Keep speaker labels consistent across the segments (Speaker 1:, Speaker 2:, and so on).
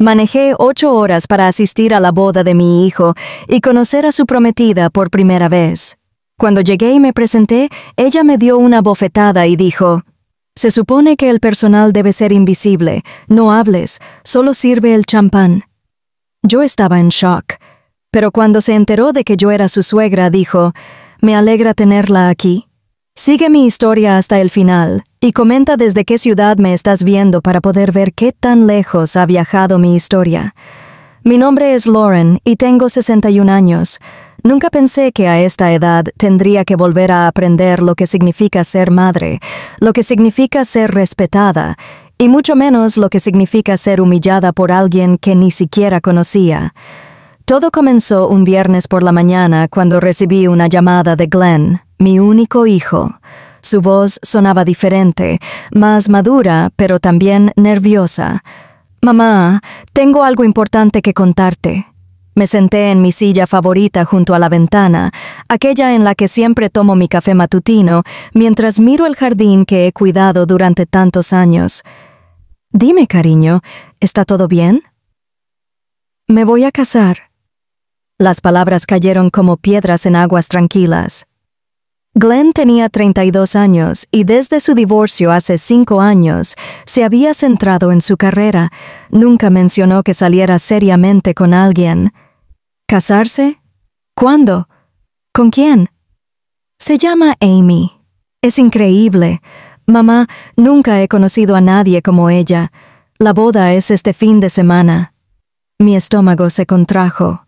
Speaker 1: Manejé 8 horas para asistir a la boda de mi hijo y conocer a su prometida por primera vez. Cuando llegué y me presenté, ella me dio una bofetada y dijo: «Se supone que el personal debe ser invisible, no hables, solo sirve el champán». Yo estaba en shock, pero cuando se enteró de que yo era su suegra, dijo: «Me alegra tenerla aquí. Sigue mi historia hasta el final y comenta desde qué ciudad me estás viendo para poder ver qué tan lejos ha viajado mi historia». Mi nombre es Lauren y tengo 61 años. Nunca pensé que a esta edad tendría que volver a aprender lo que significa ser madre, lo que significa ser respetada, y mucho menos lo que significa ser humillada por alguien que ni siquiera conocía. Todo comenzó un viernes por la mañana cuando recibí una llamada de Glenn, mi único hijo. Su voz sonaba diferente, más madura, pero también nerviosa. «Mamá, tengo algo importante que contarte». Me senté en mi silla favorita junto a la ventana, aquella en la que siempre tomo mi café matutino, mientras miro el jardín que he cuidado durante tantos años. «Dime, cariño, ¿está todo bien?» «Me voy a casar». Las palabras cayeron como piedras en aguas tranquilas. Glenn tenía 32 años y desde su divorcio hace 5 años se había centrado en su carrera. Nunca mencionó que saliera seriamente con alguien. ¿Casarse? ¿Cuándo? ¿Con quién? Se llama Amy. Es increíble. Mamá, nunca he conocido a nadie como ella. La boda es este fin de semana. Mi estómago se contrajo.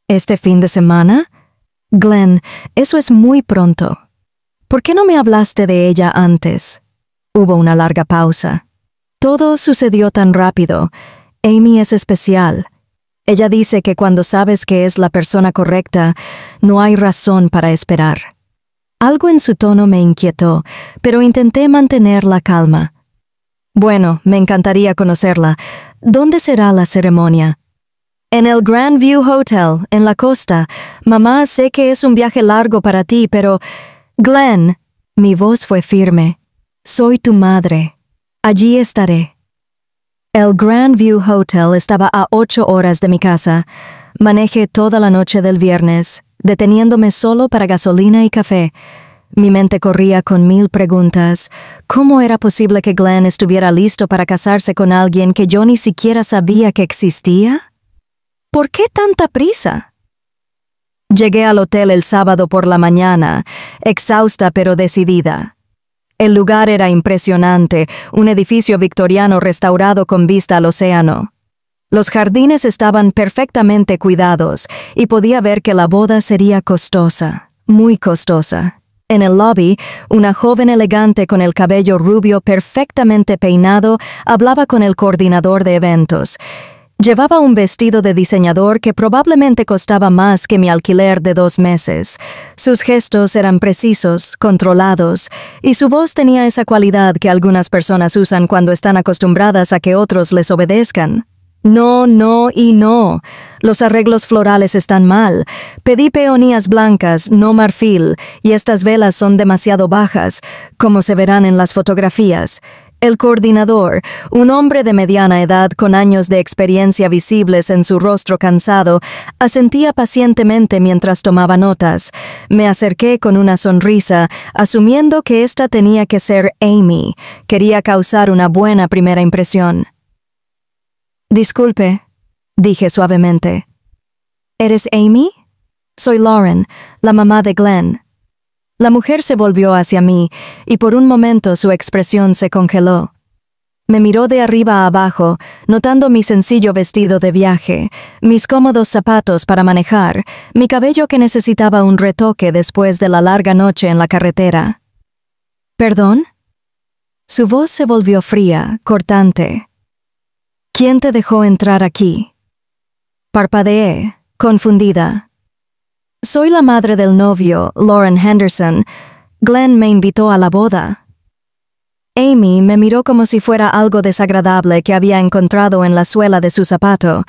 Speaker 1: ¿Este fin de semana? Glenn, eso es muy pronto. ¿Por qué no me hablaste de ella antes? Hubo una larga pausa. Todo sucedió tan rápido. Amy es especial. Ella dice que cuando sabes que es la persona correcta, no hay razón para esperar. Algo en su tono me inquietó, pero intenté mantener la calma. Bueno, me encantaría conocerla. ¿Dónde será la ceremonia? En el Grandview Hotel, en la costa. Mamá, sé que es un viaje largo para ti, pero... Glenn, mi voz fue firme. Soy tu madre. Allí estaré. El Grandview Hotel estaba a 8 horas de mi casa. Manejé toda la noche del viernes, deteniéndome solo para gasolina y café. Mi mente corría con 1000 preguntas. ¿Cómo era posible que Glenn estuviera listo para casarse con alguien que yo ni siquiera sabía que existía? ¿Por qué tanta prisa? Llegué al hotel el sábado por la mañana, exhausta pero decidida. El lugar era impresionante, un edificio victoriano restaurado con vista al océano. Los jardines estaban perfectamente cuidados y podía ver que la boda sería costosa, muy costosa. En el lobby, una joven elegante con el cabello rubio perfectamente peinado hablaba con el coordinador de eventos. Llevaba un vestido de diseñador que probablemente costaba más que mi alquiler de 2 meses. Sus gestos eran precisos, controlados, y su voz tenía esa cualidad que algunas personas usan cuando están acostumbradas a que otros les obedezcan. No, no y no. Los arreglos florales están mal. Pedí peonías blancas, no marfil, y estas velas son demasiado bajas, como se verán en las fotografías. El coordinador, un hombre de mediana edad con años de experiencia visibles en su rostro cansado, asentía pacientemente mientras tomaba notas. Me acerqué con una sonrisa, asumiendo que esta tenía que ser Amy. Quería causar una buena primera impresión. «Disculpe», dije suavemente. «¿Eres Amy?» «Soy Lauren, la mamá de Glenn». La mujer se volvió hacia mí, y por un momento su expresión se congeló. Me miró de arriba a abajo, notando mi sencillo vestido de viaje, mis cómodos zapatos para manejar, mi cabello que necesitaba un retoque después de la larga noche en la carretera. «¿Perdón?» Su voz se volvió fría, cortante. «¿Quién te dejó entrar aquí?» Parpadeé, confundida. «Soy la madre del novio, Lauren Henderson. Glenn me invitó a la boda». Amy me miró como si fuera algo desagradable que había encontrado en la suela de su zapato.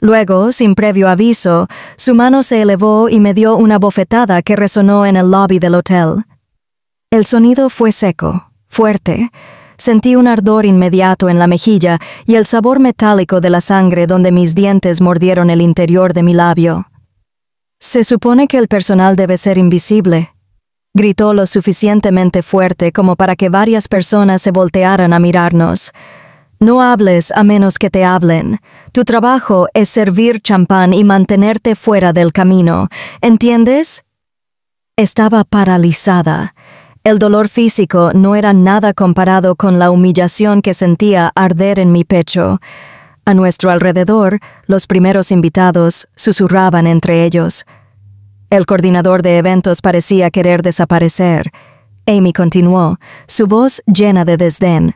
Speaker 1: Luego, sin previo aviso, su mano se elevó y me dio una bofetada que resonó en el lobby del hotel. El sonido fue seco, fuerte. Sentí un ardor inmediato en la mejilla y el sabor metálico de la sangre donde mis dientes mordieron el interior de mi labio. «Se supone que el personal debe ser invisible», gritó lo suficientemente fuerte como para que varias personas se voltearan a mirarnos. «No hables a menos que te hablen. Tu trabajo es servir champán y mantenerte fuera del camino. ¿Entiendes?» Estaba paralizada. El dolor físico no era nada comparado con la humillación que sentía arder en mi pecho. A nuestro alrededor, los primeros invitados susurraban entre ellos. El coordinador de eventos parecía querer desaparecer. Amy continuó, su voz llena de desdén.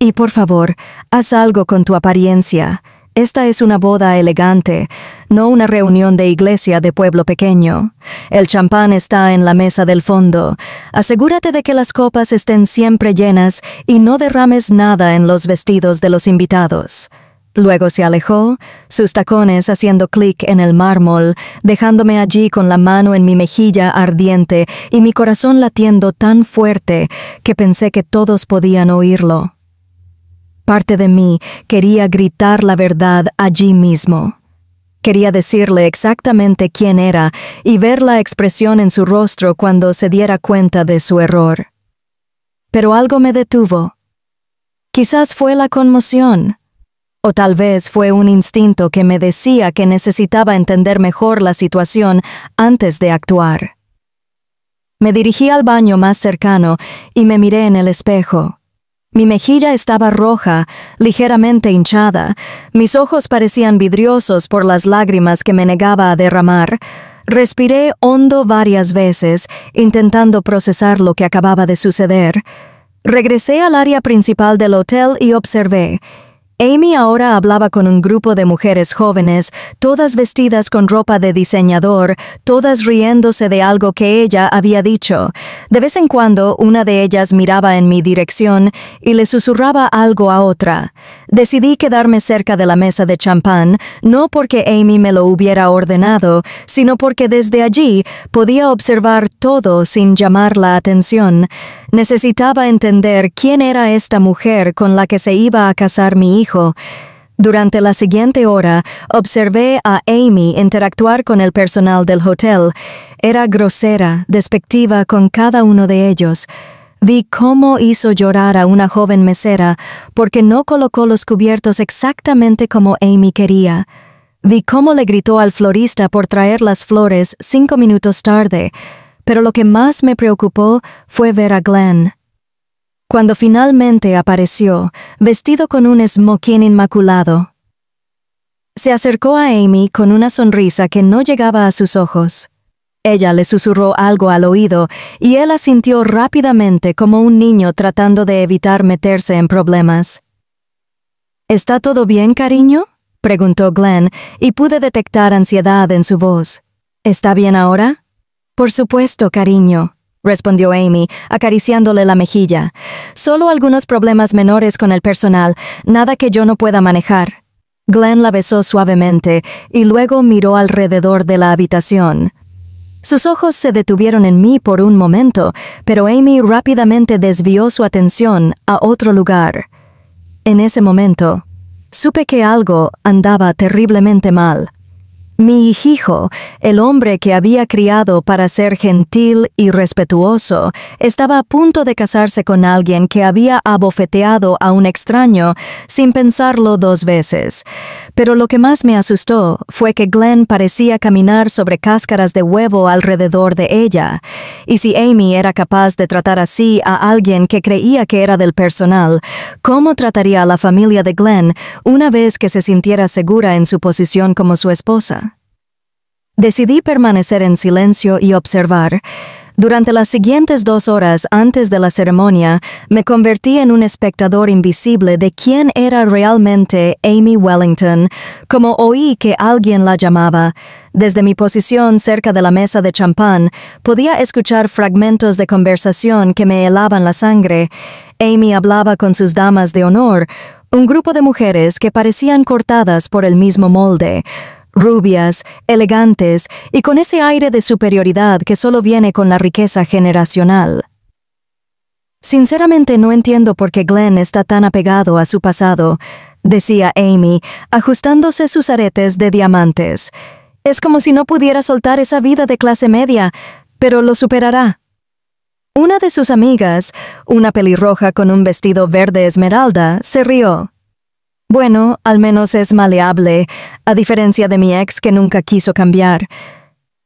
Speaker 1: «Y por favor, haz algo con tu apariencia. Esta es una boda elegante, no una reunión de iglesia de pueblo pequeño. El champán está en la mesa del fondo. Asegúrate de que las copas estén siempre llenas y no derrames nada en los vestidos de los invitados». Luego se alejó, sus tacones haciendo clic en el mármol, dejándome allí con la mano en mi mejilla ardiente y mi corazón latiendo tan fuerte que pensé que todos podían oírlo. Parte de mí quería gritar la verdad allí mismo. Quería decirle exactamente quién era y ver la expresión en su rostro cuando se diera cuenta de su error. Pero algo me detuvo. Quizás fue la conmoción. O tal vez fue un instinto que me decía que necesitaba entender mejor la situación antes de actuar. Me dirigí al baño más cercano y me miré en el espejo. Mi mejilla estaba roja, ligeramente hinchada. Mis ojos parecían vidriosos por las lágrimas que me negaba a derramar. Respiré hondo varias veces, intentando procesar lo que acababa de suceder. Regresé al área principal del hotel y observé. Amy ahora hablaba con un grupo de mujeres jóvenes, todas vestidas con ropa de diseñador, todas riéndose de algo que ella había dicho. De vez en cuando, una de ellas miraba en mi dirección y le susurraba algo a otra. Decidí quedarme cerca de la mesa de champán, no porque Amy me lo hubiera ordenado, sino porque desde allí podía observar todo sin llamar la atención. Necesitaba entender quién era esta mujer con la que se iba a casar mi hijo. Durante la siguiente hora, observé a Amy interactuar con el personal del hotel. Era grosera, despectiva con cada uno de ellos. Vi cómo hizo llorar a una joven mesera porque no colocó los cubiertos exactamente como Amy quería. Vi cómo le gritó al florista por traer las flores 5 minutos tarde. Pero lo que más me preocupó fue ver a Glenn. Cuando finalmente apareció, vestido con un smoking inmaculado. Se acercó a Amy con una sonrisa que no llegaba a sus ojos. Ella le susurró algo al oído y él asintió rápidamente como un niño tratando de evitar meterse en problemas. «¿Está todo bien, cariño?», preguntó Glenn y pude detectar ansiedad en su voz. «¿Está bien ahora?». «Por supuesto, cariño», respondió Amy, acariciándole la mejilla. «Solo algunos problemas menores con el personal, nada que yo no pueda manejar». Glenn la besó suavemente y luego miró alrededor de la habitación. Sus ojos se detuvieron en mí por un momento, pero Amy rápidamente desvió su atención a otro lugar. En ese momento, supe que algo andaba terriblemente mal. Mi hijo, el hombre que había criado para ser gentil y respetuoso, estaba a punto de casarse con alguien que había abofeteado a un extraño sin pensarlo 2 veces. Pero lo que más me asustó fue que Glenn parecía caminar sobre cáscaras de huevo alrededor de ella. Y si Amy era capaz de tratar así a alguien que creía que era del personal, ¿cómo trataría a la familia de Glenn una vez que se sintiera segura en su posición como su esposa? Decidí permanecer en silencio y observar. Durante las siguientes 2 horas antes de la ceremonia, me convertí en un espectador invisible de quién era realmente Amy Wellington, como oí que alguien la llamaba. Desde mi posición cerca de la mesa de champán, podía escuchar fragmentos de conversación que me helaban la sangre. Amy hablaba con sus damas de honor, un grupo de mujeres que parecían cortadas por el mismo molde. Rubias, elegantes y con ese aire de superioridad que solo viene con la riqueza generacional. Sinceramente no entiendo por qué Glenn está tan apegado a su pasado, decía Amy, ajustándose sus aretes de diamantes. Es como si no pudiera soltar esa vida de clase media, pero lo superará. Una de sus amigas, una pelirroja con un vestido verde esmeralda, se rió. Bueno, al menos es maleable, a diferencia de mi ex que nunca quiso cambiar.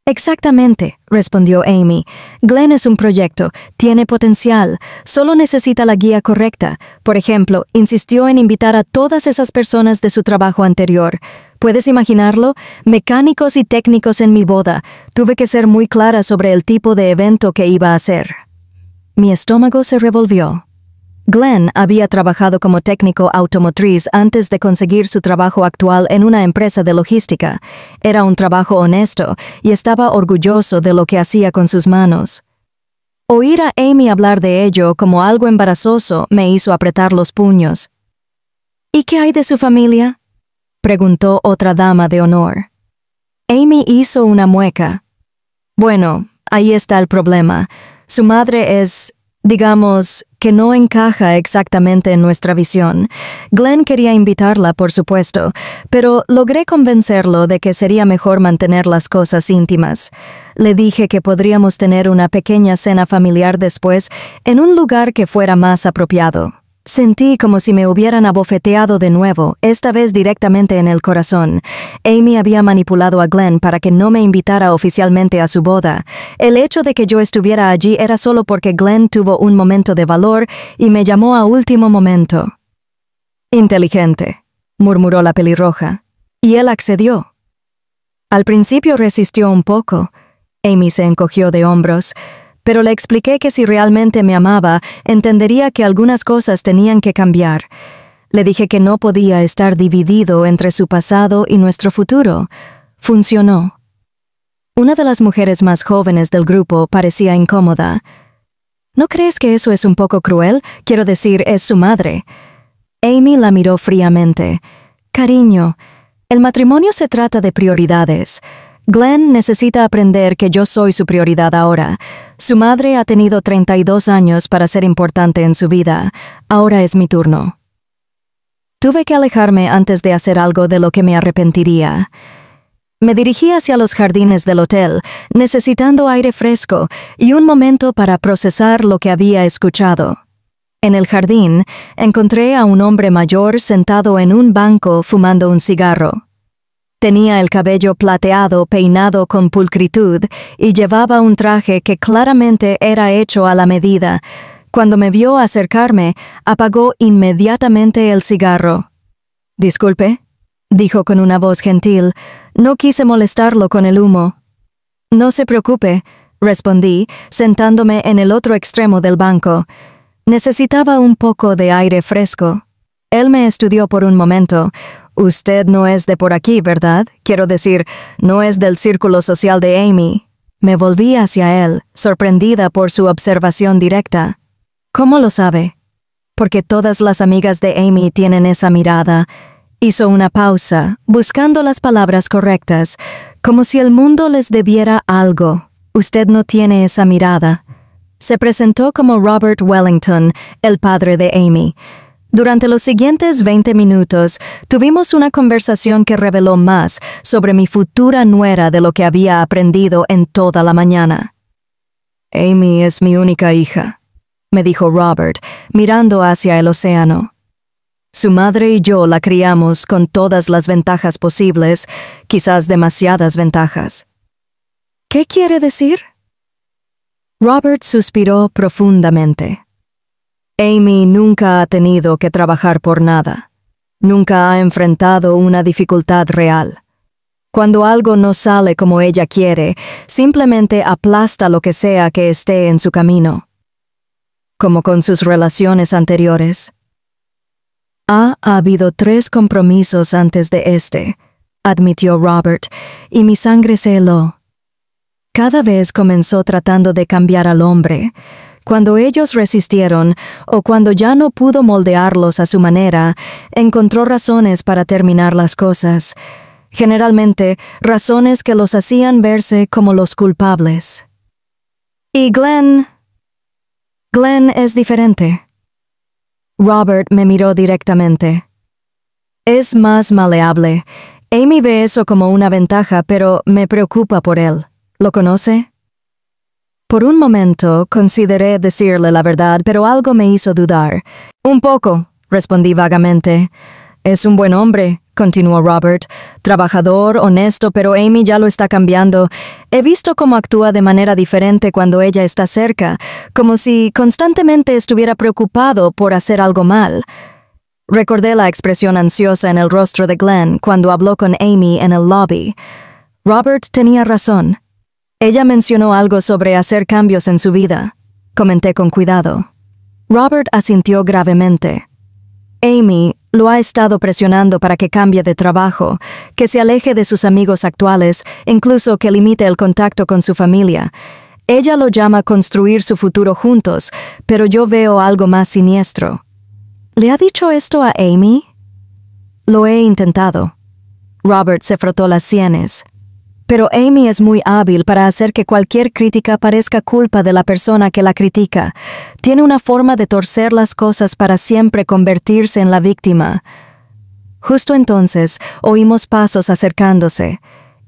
Speaker 1: Exactamente, respondió Amy. Glenn es un proyecto, tiene potencial, solo necesita la guía correcta. Por ejemplo, insistió en invitar a todas esas personas de su trabajo anterior. ¿Puedes imaginarlo? Mecánicos y técnicos en mi boda. Tuve que ser muy clara sobre el tipo de evento que iba a hacer. Mi estómago se revolvió. Glenn había trabajado como técnico automotriz antes de conseguir su trabajo actual en una empresa de logística. Era un trabajo honesto y estaba orgulloso de lo que hacía con sus manos. Oír a Amy hablar de ello como algo embarazoso me hizo apretar los puños. ¿Y qué hay de su familia?, preguntó otra dama de honor. Amy hizo una mueca. Bueno, ahí está el problema. Su madre es, digamos, que no encaja exactamente en nuestra visión. Glenn quería invitarla, por supuesto, pero logré convencerlo de que sería mejor mantener las cosas íntimas. Le dije que podríamos tener una pequeña cena familiar después en un lugar que fuera más apropiado. Sentí como si me hubieran abofeteado de nuevo, esta vez directamente en el corazón. Amy había manipulado a Glenn para que no me invitara oficialmente a su boda. El hecho de que yo estuviera allí era solo porque Glenn tuvo un momento de valor y me llamó a último momento. Inteligente, murmuró la pelirroja, y él accedió. Al principio resistió un poco. Amy se encogió de hombros, pero le expliqué que si realmente me amaba, entendería que algunas cosas tenían que cambiar. Le dije que no podía estar dividido entre su pasado y nuestro futuro. Funcionó. Una de las mujeres más jóvenes del grupo parecía incómoda. ¿No crees que eso es un poco cruel? Quiero decir, es su madre. Amy la miró fríamente. Cariño, el matrimonio se trata de prioridades. Glenn necesita aprender que yo soy su prioridad ahora. Su madre ha tenido 32 años para ser importante en su vida. Ahora es mi turno. Tuve que alejarme antes de hacer algo de lo que me arrepentiría. Me dirigí hacia los jardines del hotel, necesitando aire fresco y un momento para procesar lo que había escuchado. En el jardín, encontré a un hombre mayor sentado en un banco fumando un cigarro. Tenía el cabello plateado peinado con pulcritud y llevaba un traje que claramente era hecho a la medida. Cuando me vio acercarme, apagó inmediatamente el cigarro. «Disculpe», dijo con una voz gentil, «no quise molestarlo con el humo». «No se preocupe», respondí, sentándome en el otro extremo del banco. Necesitaba un poco de aire fresco. Él me estudió por un momento. «Usted no es de por aquí, ¿verdad? Quiero decir, no es del círculo social de Amy». Me volví hacia él, sorprendida por su observación directa. «¿Cómo lo sabe?» «Porque todas las amigas de Amy tienen esa mirada». Hizo una pausa, buscando las palabras correctas, como si el mundo les debiera algo. «Usted no tiene esa mirada». Se presentó como Robert Wellington, el padre de Amy. Durante los siguientes 20 minutos, tuvimos una conversación que reveló más sobre mi futura nuera de lo que había aprendido en toda la mañana. «Amy es mi única hija», me dijo Robert, mirando hacia el océano. «Su madre y yo la criamos con todas las ventajas posibles, quizás demasiadas ventajas». «¿Qué quiere decir?» Robert suspiró profundamente. «Amy nunca ha tenido que trabajar por nada. Nunca ha enfrentado una dificultad real. Cuando algo no sale como ella quiere, simplemente aplasta lo que sea que esté en su camino. Como con sus relaciones anteriores. Ha habido 3 compromisos antes de este», admitió Robert, y mi sangre se heló. Cada vez comenzó tratando de cambiar al hombre. Cuando ellos resistieron, o cuando ya no pudo moldearlos a su manera, encontró razones para terminar las cosas. Generalmente, razones que los hacían verse como los culpables. «¿Y Glenn?» Glenn es diferente. Robert me miró directamente. Es más maleable. Amy ve eso como una ventaja, pero me preocupa por él. ¿Lo conoce? Por un momento consideré decirle la verdad, pero algo me hizo dudar. Un poco, respondí vagamente. Es un buen hombre, continuó Robert. Trabajador, honesto, pero Amy ya lo está cambiando. He visto cómo actúa de manera diferente cuando ella está cerca, como si constantemente estuviera preocupado por hacer algo mal. Recordé la expresión ansiosa en el rostro de Glenn cuando habló con Amy en el lobby. Robert tenía razón. Ella mencionó algo sobre hacer cambios en su vida. Comenté con cuidado. Robert asintió gravemente. Amy lo ha estado presionando para que cambie de trabajo, que se aleje de sus amigos actuales, incluso que limite el contacto con su familia. Ella lo llama construir su futuro juntos, pero yo veo algo más siniestro. ¿Le ha dicho esto a Amy? Lo he intentado. Robert se frotó las sienes. Pero Amy es muy hábil para hacer que cualquier crítica parezca culpa de la persona que la critica. Tiene una forma de torcer las cosas para siempre convertirse en la víctima. Justo entonces oímos pasos acercándose.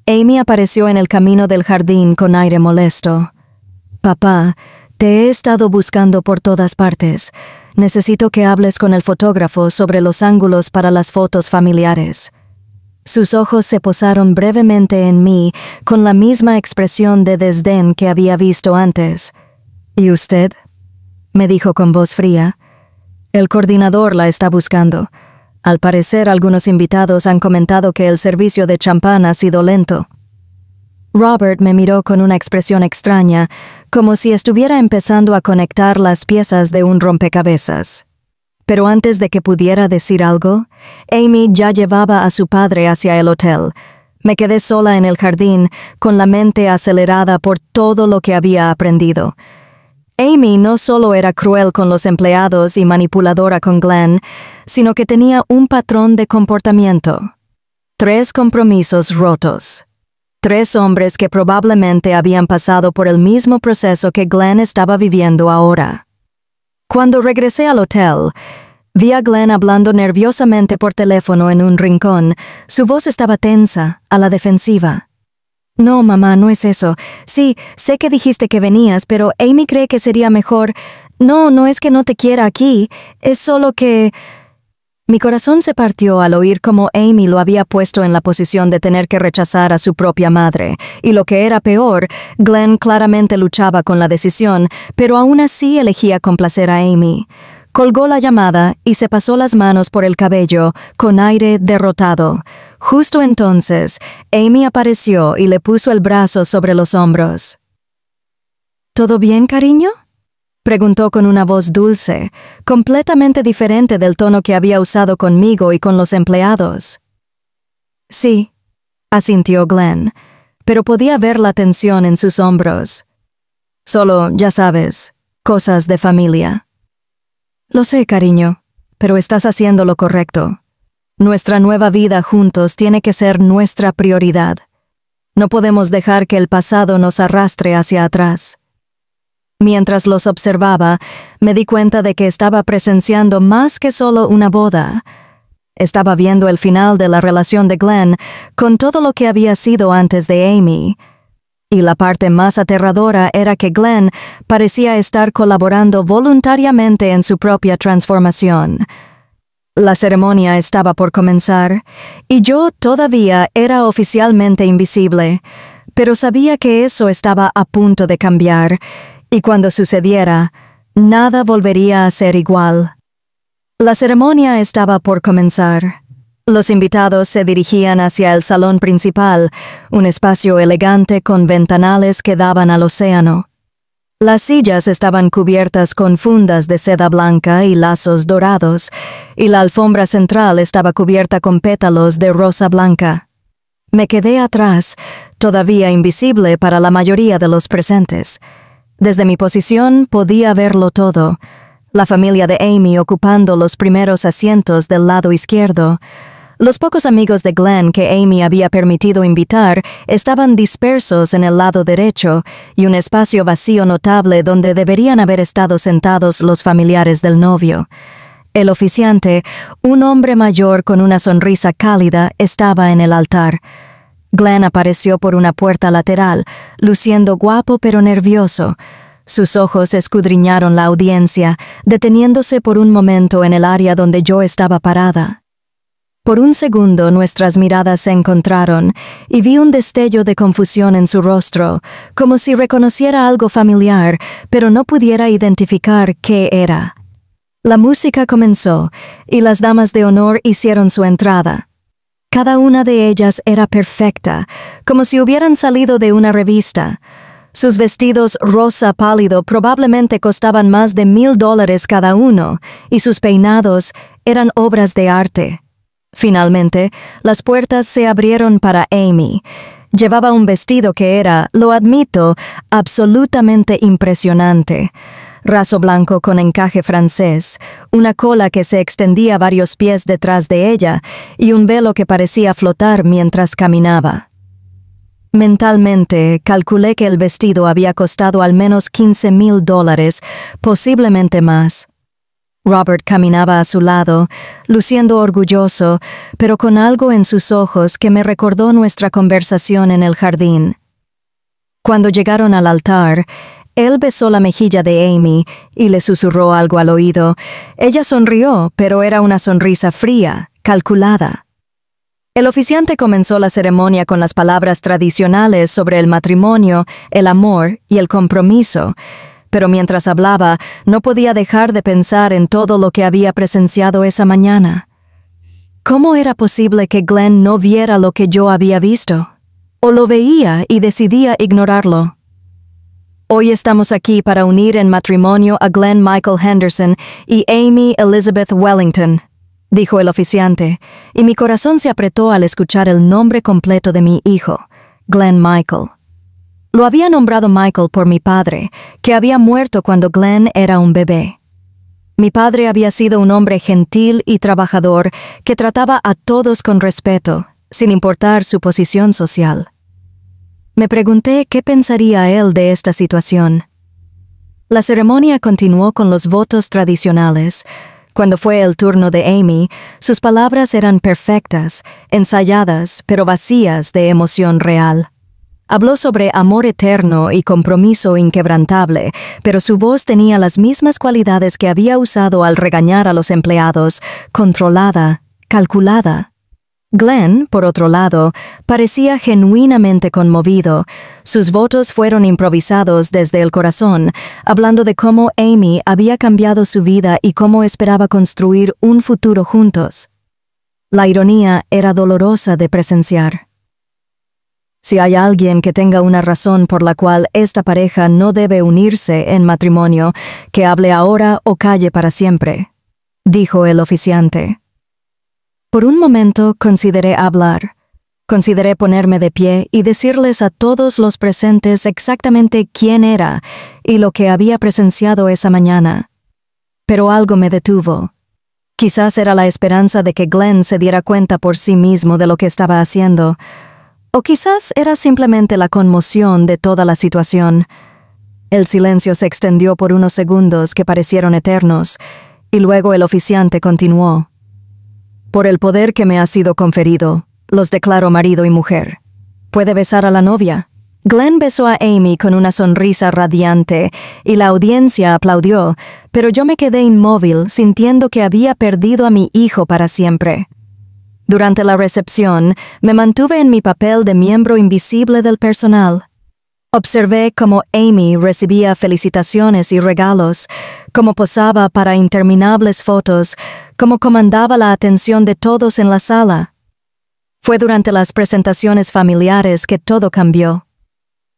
Speaker 1: Amy apareció en el camino del jardín con aire molesto. «Papá, te he estado buscando por todas partes. Necesito que hables con el fotógrafo sobre los ángulos para las fotos familiares». Sus ojos se posaron brevemente en mí con la misma expresión de desdén que había visto antes. «¿Y usted?», me dijo con voz fría. «El coordinador la está buscando. Al parecer, algunos invitados han comentado que el servicio de champán ha sido lento». Robert me miró con una expresión extraña, como si estuviera empezando a conectar las piezas de un rompecabezas. Pero antes de que pudiera decir algo, Amy ya llevaba a su padre hacia el hotel. Me quedé sola en el jardín, con la mente acelerada por todo lo que había aprendido. Amy no solo era cruel con los empleados y manipuladora con Glenn, sino que tenía un patrón de comportamiento. 3 compromisos rotos. 3 hombres que probablemente habían pasado por el mismo proceso que Glenn estaba viviendo ahora. Cuando regresé al hotel, vi a Glenn hablando nerviosamente por teléfono en un rincón. Su voz estaba tensa, a la defensiva. «No, mamá, no es eso. Sí, sé que dijiste que venías, pero Amy cree que sería mejor. No es que no te quiera aquí, es solo que...» Mi corazón se partió al oír cómo Amy lo había puesto en la posición de tener que rechazar a su propia madre, y lo que era peor, Glenn claramente luchaba con la decisión, pero aún así elegía complacer a Amy. Colgó la llamada y se pasó las manos por el cabello, con aire derrotado. Justo entonces, Amy apareció y le puso el brazo sobre los hombros. «¿Todo bien, cariño?», preguntó con una voz dulce, completamente diferente del tono que había usado conmigo y con los empleados. «Sí», asintió Glenn, pero podía ver la tensión en sus hombros. «Solo, ya sabes, cosas de familia». «Lo sé, cariño, pero estás haciendo lo correcto. Nuestra nueva vida juntos tiene que ser nuestra prioridad. No podemos dejar que el pasado nos arrastre hacia atrás». Mientras los observaba, me di cuenta de que estaba presenciando más que solo una boda. Estaba viendo el final de la relación de Glenn con todo lo que había sido antes de Amy. Y la parte más aterradora era que Glenn parecía estar colaborando voluntariamente en su propia transformación. La ceremonia estaba por comenzar, y yo todavía era oficialmente invisible, pero sabía que eso estaba a punto de cambiar, y cuando sucediera, nada volvería a ser igual. La ceremonia estaba por comenzar. Los invitados se dirigían hacia el salón principal, un espacio elegante con ventanales que daban al océano. Las sillas estaban cubiertas con fundas de seda blanca y lazos dorados, y la alfombra central estaba cubierta con pétalos de rosa blanca. Me quedé atrás, todavía invisible para la mayoría de los presentes. Desde mi posición podía verlo todo: la familia de Amy ocupando los primeros asientos del lado izquierdo, Los pocos amigos de Glenn que Amy había permitido invitar estaban dispersos en el lado derecho y un espacio vacío notable donde deberían haber estado sentados los familiares del novio. El oficiante, un hombre mayor con una sonrisa cálida, estaba en el altar. Glenn apareció por una puerta lateral, luciendo guapo pero nervioso. Sus ojos escudriñaron la audiencia, deteniéndose por un momento en el área donde yo estaba parada. Por un segundo nuestras miradas se encontraron y vi un destello de confusión en su rostro, como si reconociera algo familiar, pero no pudiera identificar qué era. La música comenzó y las damas de honor hicieron su entrada. Cada una de ellas era perfecta, como si hubieran salido de una revista. Sus vestidos rosa pálido probablemente costaban más de $1,000 cada uno, y sus peinados eran obras de arte. Finalmente, las puertas se abrieron para Amy. Llevaba un vestido que era, lo admito, absolutamente impresionante. Raso blanco con encaje francés, una cola que se extendía varios pies detrás de ella y un velo que parecía flotar mientras caminaba. Mentalmente, calculé que el vestido había costado al menos $15,000, posiblemente más. Robert caminaba a su lado, luciendo orgulloso, pero con algo en sus ojos que me recordó nuestra conversación en el jardín. Cuando llegaron al altar, él besó la mejilla de Amy y le susurró algo al oído. Ella sonrió, pero era una sonrisa fría, calculada. El oficiante comenzó la ceremonia con las palabras tradicionales sobre el matrimonio, el amor y el compromiso, pero mientras hablaba, no podía dejar de pensar en todo lo que había presenciado esa mañana. ¿Cómo era posible que Glenn no viera lo que yo había visto? ¿O lo veía y decidía ignorarlo? Hoy estamos aquí para unir en matrimonio a Glenn Michael Henderson y Amy Elizabeth Wellington, dijo el oficiante, y mi corazón se apretó al escuchar el nombre completo de mi hijo, Glenn Michael. Lo había nombrado Michael por mi padre, que había muerto cuando Glenn era un bebé. Mi padre había sido un hombre gentil y trabajador que trataba a todos con respeto, sin importar su posición social. Me pregunté qué pensaría él de esta situación. La ceremonia continuó con los votos tradicionales. Cuando fue el turno de Amy, sus palabras eran perfectas, ensayadas, pero vacías de emoción real. Habló sobre amor eterno y compromiso inquebrantable, pero su voz tenía las mismas cualidades que había usado al regañar a los empleados, controlada, calculada. Glenn, por otro lado, parecía genuinamente conmovido. Sus votos fueron improvisados desde el corazón, hablando de cómo Amy había cambiado su vida y cómo esperaba construir un futuro juntos. La ironía era dolorosa de presenciar. Si hay alguien que tenga una razón por la cual esta pareja no debe unirse en matrimonio, que hable ahora o calle para siempre, dijo el oficiante. Por un momento consideré hablar. Consideré ponerme de pie y decirles a todos los presentes exactamente quién era y lo que había presenciado esa mañana. Pero algo me detuvo. Quizás era la esperanza de que Glenn se diera cuenta por sí mismo de lo que estaba haciendo. O quizás era simplemente la conmoción de toda la situación. El silencio se extendió por unos segundos que parecieron eternos, y luego el oficiante continuó. Por el poder que me ha sido conferido, los declaro marido y mujer. ¿Puede besar a la novia? Glenn besó a Amy con una sonrisa radiante, y la audiencia aplaudió, pero yo me quedé inmóvil sintiendo que había perdido a mi hijo para siempre. Durante la recepción, me mantuve en mi papel de miembro invisible del personal. Observé cómo Amy recibía felicitaciones y regalos, cómo posaba para interminables fotos, cómo comandaba la atención de todos en la sala. Fue durante las presentaciones familiares que todo cambió.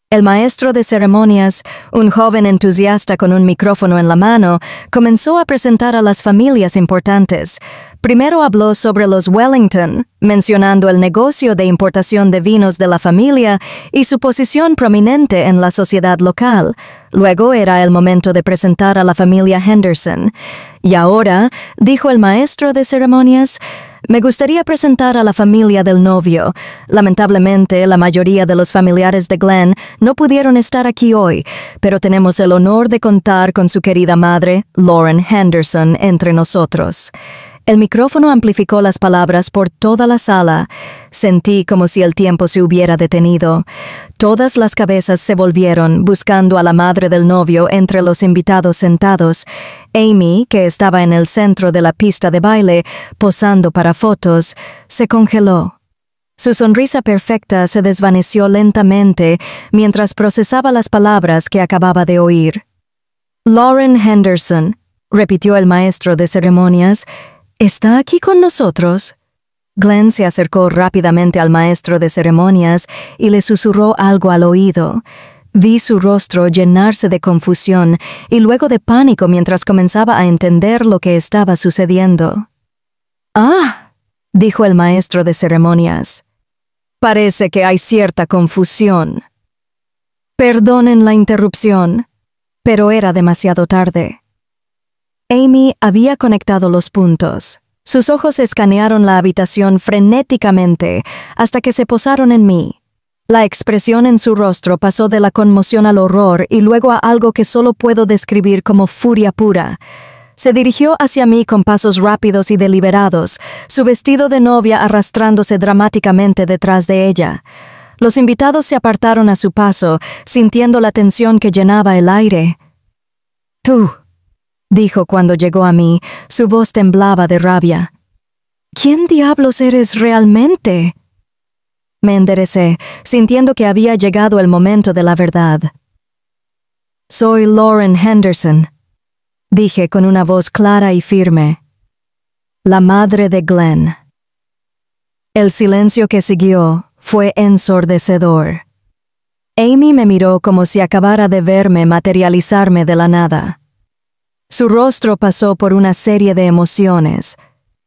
Speaker 1: El maestro de ceremonias, un joven entusiasta con un micrófono en la mano, comenzó a presentar a las familias importantes. Primero habló sobre los Wellington, mencionando el negocio de importación de vinos de la familia y su posición prominente en la sociedad local. Luego era el momento de presentar a la familia Henderson. Y ahora, dijo el maestro de ceremonias, me gustaría presentar a la familia del novio. Lamentablemente, la mayoría de los familiares de Glenn no pudieron estar aquí hoy, pero tenemos el honor de contar con su querida madre, Lauren Henderson, entre nosotros. El micrófono amplificó las palabras por toda la sala. Sentí como si el tiempo se hubiera detenido. Todas las cabezas se volvieron, buscando a la madre del novio entre los invitados sentados. Amy, que estaba en el centro de la pista de baile, posando para fotos, se congeló. Su sonrisa perfecta se desvaneció lentamente mientras procesaba las palabras que acababa de oír. Lauren Henderson, repitió el maestro de ceremonias, ¿está aquí con nosotros? Glenn se acercó rápidamente al maestro de ceremonias y le susurró algo al oído. Vi su rostro llenarse de confusión y luego de pánico mientras comenzaba a entender lo que estaba sucediendo. «Ah», dijo el maestro de ceremonias. «Parece que hay cierta confusión». Perdonen la interrupción, pero era demasiado tarde. Amy había conectado los puntos. Sus ojos escanearon la habitación frenéticamente hasta que se posaron en mí. La expresión en su rostro pasó de la conmoción al horror y luego a algo que solo puedo describir como furia pura. Se dirigió hacia mí con pasos rápidos y deliberados, su vestido de novia arrastrándose dramáticamente detrás de ella. Los invitados se apartaron a su paso, sintiendo la tensión que llenaba el aire. «Tú», dijo cuando llegó a mí, su voz temblaba de rabia. «¿Quién diablos eres realmente?» Me enderecé, sintiendo que había llegado el momento de la verdad. «Soy Lauren Henderson», dije con una voz clara y firme. «La madre de Glenn». El silencio que siguió fue ensordecedor. Amy me miró como si acabara de verme materializarme de la nada. Su rostro pasó por una serie de emociones: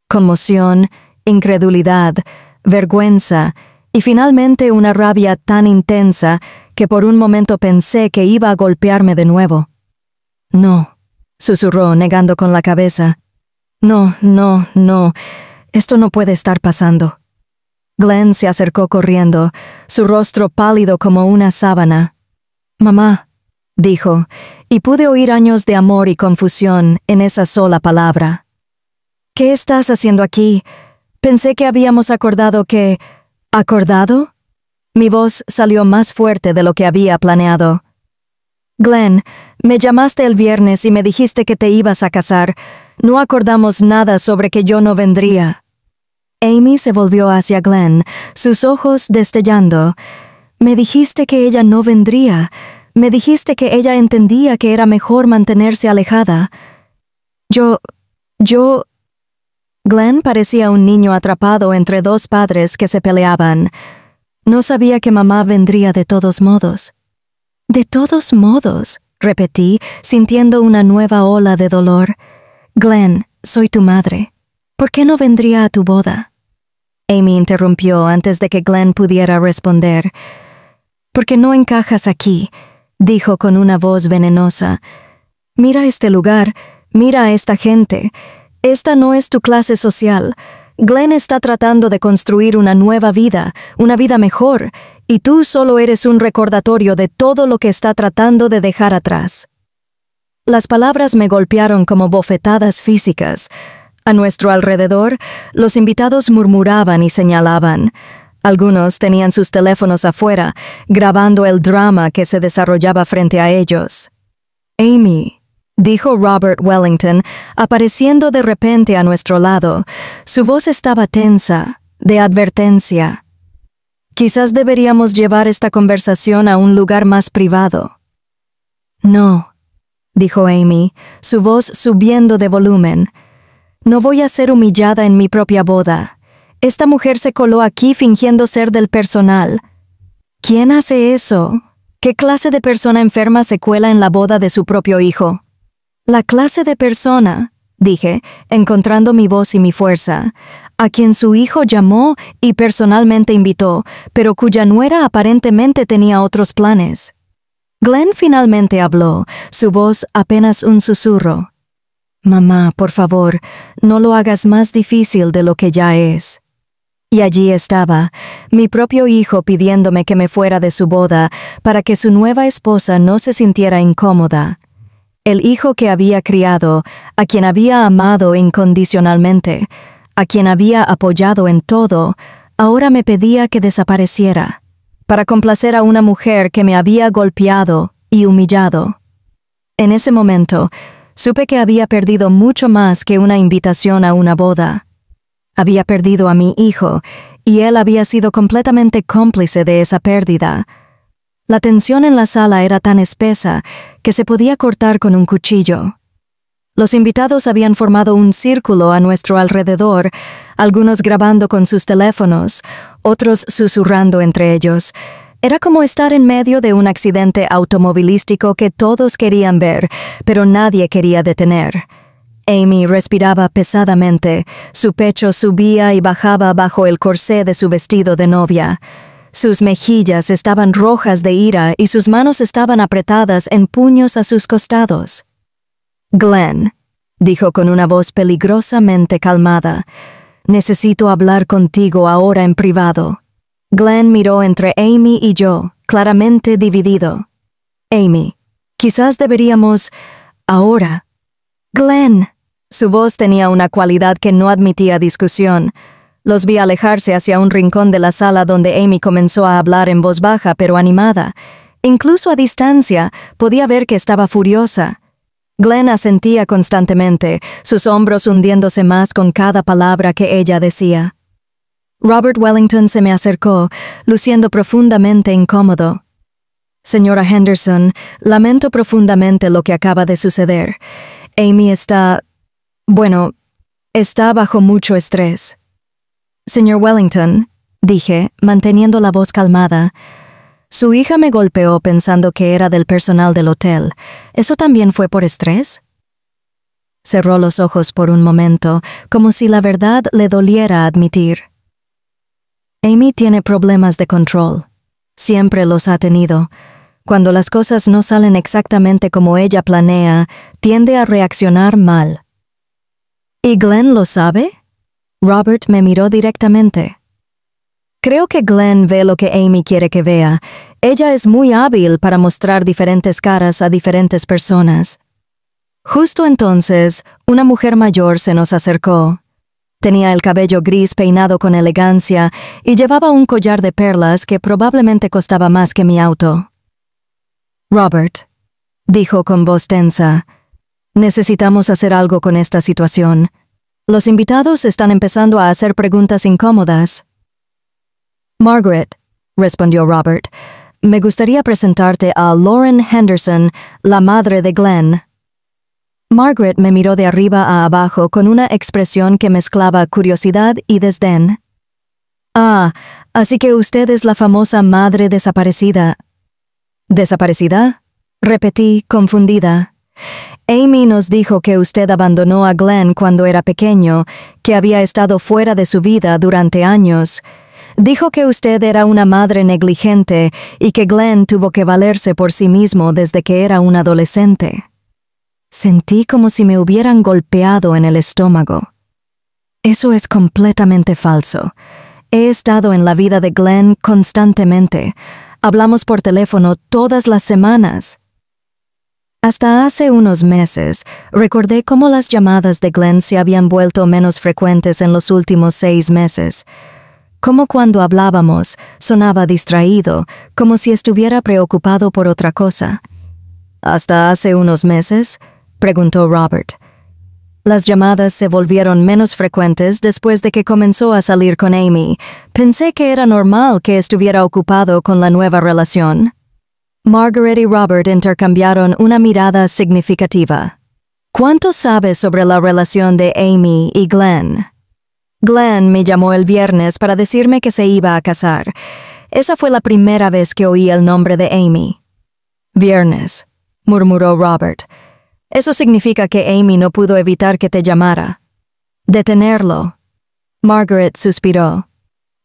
Speaker 1: conmoción, incredulidad, vergüenza y finalmente una rabia tan intensa que por un momento pensé que iba a golpearme de nuevo. «No», susurró negando con la cabeza. «No, esto no puede estar pasando». Glenn se acercó corriendo, su rostro pálido como una sábana. «Mamá», dijo, y pude oír años de amor y confusión en esa sola palabra. «¿Qué estás haciendo aquí? Pensé que habíamos acordado que...» «¿Acordado?» Mi voz salió más fuerte de lo que había planeado. «Glenn, me llamaste el viernes y me dijiste que te ibas a casar. No acordamos nada sobre que yo no vendría». Amy se volvió hacia Glenn, sus ojos destellando. «Me dijiste que ella no vendría. Me dijiste que ella entendía que era mejor mantenerse alejada. Yo... Glenn parecía un niño atrapado entre dos padres que se peleaban. No sabía que mamá vendría de todos modos. «De todos modos», repetí, sintiendo una nueva ola de dolor. «Glenn, soy tu madre. ¿Por qué no vendría a tu boda?» Amy interrumpió antes de que Glenn pudiera responder. «Porque no encajas aquí», dijo con una voz venenosa. «Mira este lugar, mira a esta gente. Esta no es tu clase social. Glenn está tratando de construir una nueva vida, una vida mejor, y tú solo eres un recordatorio de todo lo que está tratando de dejar atrás». Las palabras me golpearon como bofetadas físicas. A nuestro alrededor, los invitados murmuraban y señalaban. Algunos tenían sus teléfonos afuera, grabando el drama que se desarrollaba frente a ellos. «Amy», dijo Robert Wellington, apareciendo de repente a nuestro lado. Su voz estaba tensa, de advertencia. «Quizás deberíamos llevar esta conversación a un lugar más privado». «No», dijo Amy, su voz subiendo de volumen. «No voy a ser humillada en mi propia boda. Esta mujer se coló aquí fingiendo ser del personal. ¿Quién hace eso? ¿Qué clase de persona enferma se cuela en la boda de su propio hijo?» «La clase de persona», dije, encontrando mi voz y mi fuerza. a quien su hijo llamó y personalmente invitó, pero cuya nuera aparentemente tenía otros planes. Glenn finalmente habló, su voz apenas un susurro. «Mamá, por favor, no lo hagas más difícil de lo que ya es». Y allí estaba, mi propio hijo pidiéndome que me fuera de su boda para que su nueva esposa no se sintiera incómoda. El hijo que había criado, a quien había amado incondicionalmente, a quien había apoyado en todo, ahora me pedía que desapareciera, para complacer a una mujer que me había golpeado y humillado. En ese momento, supe que había perdido mucho más que una invitación a una boda. Había perdido a mi hijo, y él había sido completamente cómplice de esa pérdida. La tensión en la sala era tan espesa que se podía cortar con un cuchillo. Los invitados habían formado un círculo a nuestro alrededor, algunos grabando con sus teléfonos, otros susurrando entre ellos. Era como estar en medio de un accidente automovilístico que todos querían ver, pero nadie quería detener. Amy respiraba pesadamente, su pecho subía y bajaba bajo el corsé de su vestido de novia. Sus mejillas estaban rojas de ira y sus manos estaban apretadas en puños a sus costados. «Glenn», dijo con una voz peligrosamente calmada, «necesito hablar contigo ahora en privado». Glenn miró entre Amy y yo, claramente dividido. «Amy, quizás deberíamos... ahora». «Glenn». Su voz tenía una cualidad que no admitía discusión. Los vi alejarse hacia un rincón de la sala donde Amy comenzó a hablar en voz baja pero animada. Incluso a distancia, podía ver que estaba furiosa. Glenn asentía constantemente, sus hombros hundiéndose más con cada palabra que ella decía. Robert Wellington se me acercó, luciendo profundamente incómodo. «Señora Henderson, lamento profundamente lo que acaba de suceder. Amy está... bueno, está bajo mucho estrés». «Señor Wellington», dije, manteniendo la voz calmada, «su hija me golpeó pensando que era del personal del hotel. ¿Eso también fue por estrés?» Cerró los ojos por un momento, como si la verdad le doliera admitir. «Amy tiene problemas de control. Siempre los ha tenido. Cuando las cosas no salen exactamente como ella planea, tiende a reaccionar mal». «¿Y Glenn lo sabe?» Robert me miró directamente. «Creo que Glenn ve lo que Amy quiere que vea. Ella es muy hábil para mostrar diferentes caras a diferentes personas». Justo entonces, una mujer mayor se nos acercó. Tenía el cabello gris peinado con elegancia y llevaba un collar de perlas que probablemente costaba más que mi auto. «Robert», dijo con voz tensa, «necesitamos hacer algo con esta situación. Los invitados están empezando a hacer preguntas incómodas». «Margaret», respondió Robert, «me gustaría presentarte a Lauren Henderson, la madre de Glenn». Margaret me miró de arriba a abajo con una expresión que mezclaba curiosidad y desdén. «Ah, así que usted es la famosa madre desaparecida». «¿Desaparecida?», repetí, confundida. «Amy nos dijo que usted abandonó a Glenn cuando era pequeño, que había estado fuera de su vida durante años. Dijo que usted era una madre negligente y que Glenn tuvo que valerse por sí mismo desde que era un adolescente». Sentí como si me hubieran golpeado en el estómago. «Eso es completamente falso. He estado en la vida de Glenn constantemente. Hablamos por teléfono todas las semanas». Hasta hace unos meses, recordé cómo las llamadas de Glenn se habían vuelto menos frecuentes en los últimos 6 meses. Como cuando hablábamos, sonaba distraído, como si estuviera preocupado por otra cosa. «¿Hasta hace unos meses?», preguntó Robert. «Las llamadas se volvieron menos frecuentes después de que comenzó a salir con Amy. Pensé que era normal que estuviera ocupado con la nueva relación». Margaret y Robert intercambiaron una mirada significativa. «¿Cuánto sabes sobre la relación de Amy y Glenn?» «Glenn me llamó el viernes para decirme que se iba a casar. Esa fue la primera vez que oí el nombre de Amy». «Viernes», murmuró Robert. «Eso significa que Amy no pudo evitar que te llamara». «Detenerlo». Margaret suspiró.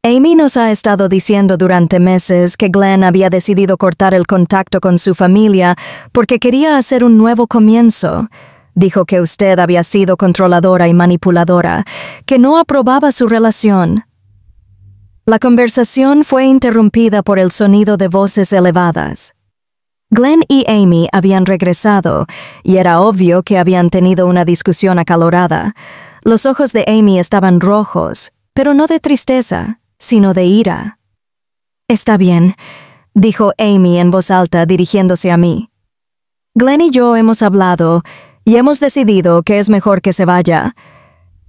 Speaker 1: Amy nos ha estado diciendo durante meses que Glenn había decidido cortar el contacto con su familia porque quería hacer un nuevo comienzo. Dijo que usted había sido controladora y manipuladora, que no aprobaba su relación. La conversación fue interrumpida por el sonido de voces elevadas. Glenn y Amy habían regresado, y era obvio que habían tenido una discusión acalorada. Los ojos de Amy estaban rojos, pero no de tristeza, sino de ira. «Está bien», dijo Amy en voz alta dirigiéndose a mí. «Glenn y yo hemos hablado y hemos decidido que es mejor que se vaya.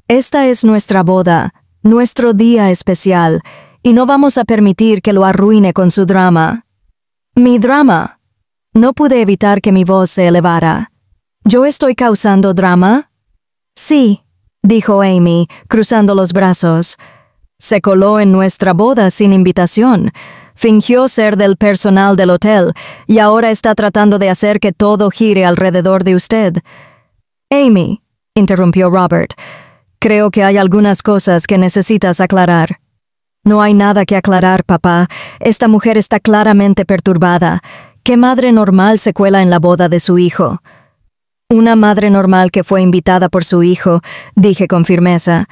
Speaker 1: Esta es nuestra boda, nuestro día especial, y no vamos a permitir que lo arruine con su drama». «¿Mi drama?» No pude evitar que mi voz se elevara. ¿Yo estoy causando drama? Sí, dijo Amy, cruzando los brazos. Se coló en nuestra boda sin invitación. Fingió ser del personal del hotel y ahora está tratando de hacer que todo gire alrededor de usted. Amy, interrumpió Robert, creo que hay algunas cosas que necesitas aclarar. No hay nada que aclarar, papá. Esta mujer está claramente perturbada. ¿Qué madre normal se cuela en la boda de su hijo? Una madre normal que fue invitada por su hijo, dije con firmeza.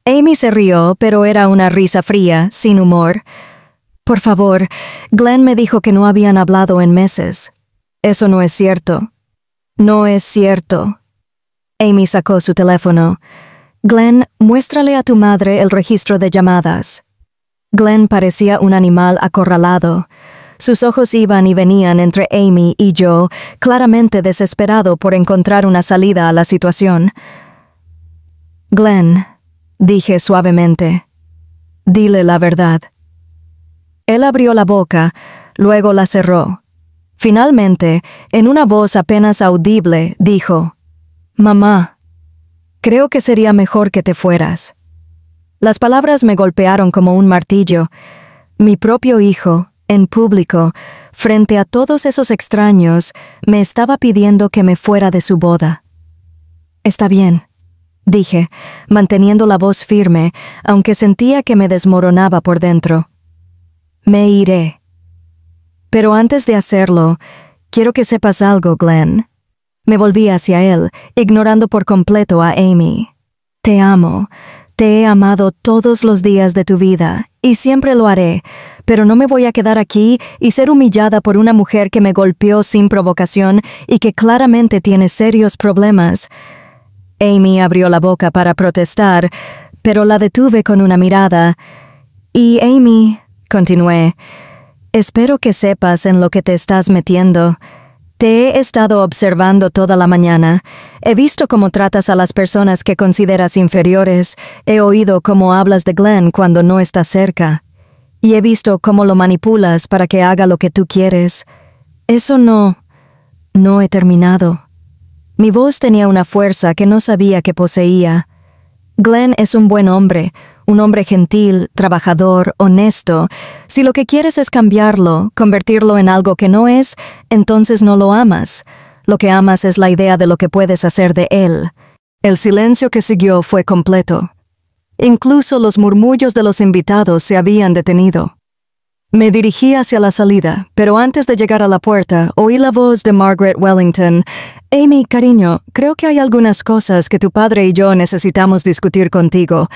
Speaker 1: Amy se rió, pero era una risa fría, sin humor. Por favor, Glenn me dijo que no habían hablado en meses. Eso no es cierto. No es cierto. Amy sacó su teléfono. Glenn, muéstrale a tu madre el registro de llamadas. Glenn parecía un animal acorralado. Sus ojos iban y venían entre Amy y yo, claramente desesperado por encontrar una salida a la situación. Glenn, dije suavemente, dile la verdad. Él abrió la boca, luego la cerró. Finalmente, en una voz apenas audible, dijo, «Mamá, creo que sería mejor que te fueras». Las palabras me golpearon como un martillo. Mi propio hijo, en público, frente a todos esos extraños, me estaba pidiendo que me fuera de su boda. «Está bien», dije, manteniendo la voz firme, aunque sentía que me desmoronaba por dentro. «Me iré. Pero antes de hacerlo, quiero que sepas algo, Glenn». Me volví hacia él, ignorando por completo a Amy. «Te amo. Te he amado todos los días de tu vida, y siempre lo haré, pero no me voy a quedar aquí y ser humillada por una mujer que me golpeó sin provocación y que claramente tiene serios problemas». Amy abrió la boca para protestar, pero la detuve con una mirada. «Y Amy», continué, «espero que sepas en lo que te estás metiendo. Te he estado observando toda la mañana. He visto cómo tratas a las personas que consideras inferiores. He oído cómo hablas de Glenn cuando no estás cerca. Y he visto cómo lo manipulas para que haga lo que tú quieres. Eso no he terminado». Mi voz tenía una fuerza que no sabía que poseía. Glenn es un buen hombre, un hombre gentil, trabajador, honesto. Si lo que quieres es cambiarlo, convertirlo en algo que no es, entonces no lo amas. Lo que amas es la idea de lo que puedes hacer de él. El silencio que siguió fue completo. Incluso los murmullos de los invitados se habían detenido. Me dirigí hacia la salida, pero antes de llegar a la puerta, oí la voz de Margaret Wellington. «Amy, cariño, creo que hay algunas cosas que tu padre y yo necesitamos discutir contigo».